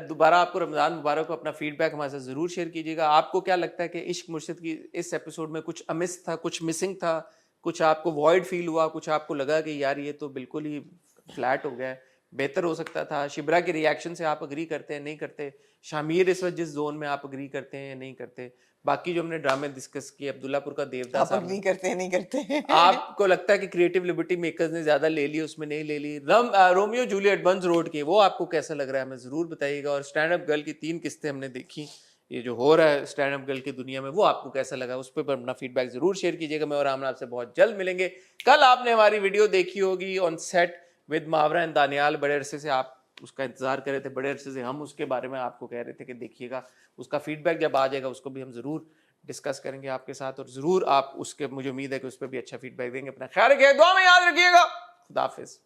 दोबारा आपको रमज़ान मुबारक हो। अपना फीडबैक हमारे साथ ज़रूर शेयर कीजिएगा। आपको क्या लगता है कि इश्क मुर्शिद की इस एपिसोड में कुछ अमिस था, कुछ मिसिंग था, कुछ आपको वॉइड फील हुआ, कुछ आपको लगा कि यार ये तो बिल्कुल ही फ्लैट हो गया है, बेहतर हो सकता था? शिब्रा के रिएक्शन से आप अग्री करते हैं, नहीं करते? शामिर इस वक्त जिस जोन में आप अग्री करते हैं या नहीं करते? बाकी जो हमने ड्रामे डिस्कस किए, अब्दुल्लापुर का देवदास, आप नहीं करते, नहीं करते। आपको लगता है कि क्रिएटिव लिबर्टी मेकर्स ने ज्यादा ले ली, उसमें नहीं ले ली? रोमियो जूलियट बंस रोड की, वो आपको कैसा लग रहा है, हमें जरूर बताइएगा। और स्टैंड अप गर्ल की 3 किस्तें हमने देखी, ये जो हो रहा है स्टैंड अप गर्ल की दुनिया में, वो आपको कैसा लगा, उस पर अपना फीडबैक जरूर शेयर कीजिएगा। मैं और आमना आपसे बहुत जल्द मिलेंगे। कल आपने हमारी वीडियो देखी होगी on set with Mawra and Danyal. बड़े अरसे से आप उसका इंतजार कर रहे थे, बड़े अरसे से हम उसके बारे में आपको कह रहे थे कि देखिएगा। उसका फीडबैक जब आ जाएगा उसको भी हम जरूर डिस्कस करेंगे आपके साथ, और जरूर आप उसके, मुझे उम्मीद है कि उस पर भी अच्छा फीडबैक देंगे। अपना ख्याल रखिएगा, दुआ में याद रखिएगा। खुदा हाफिज।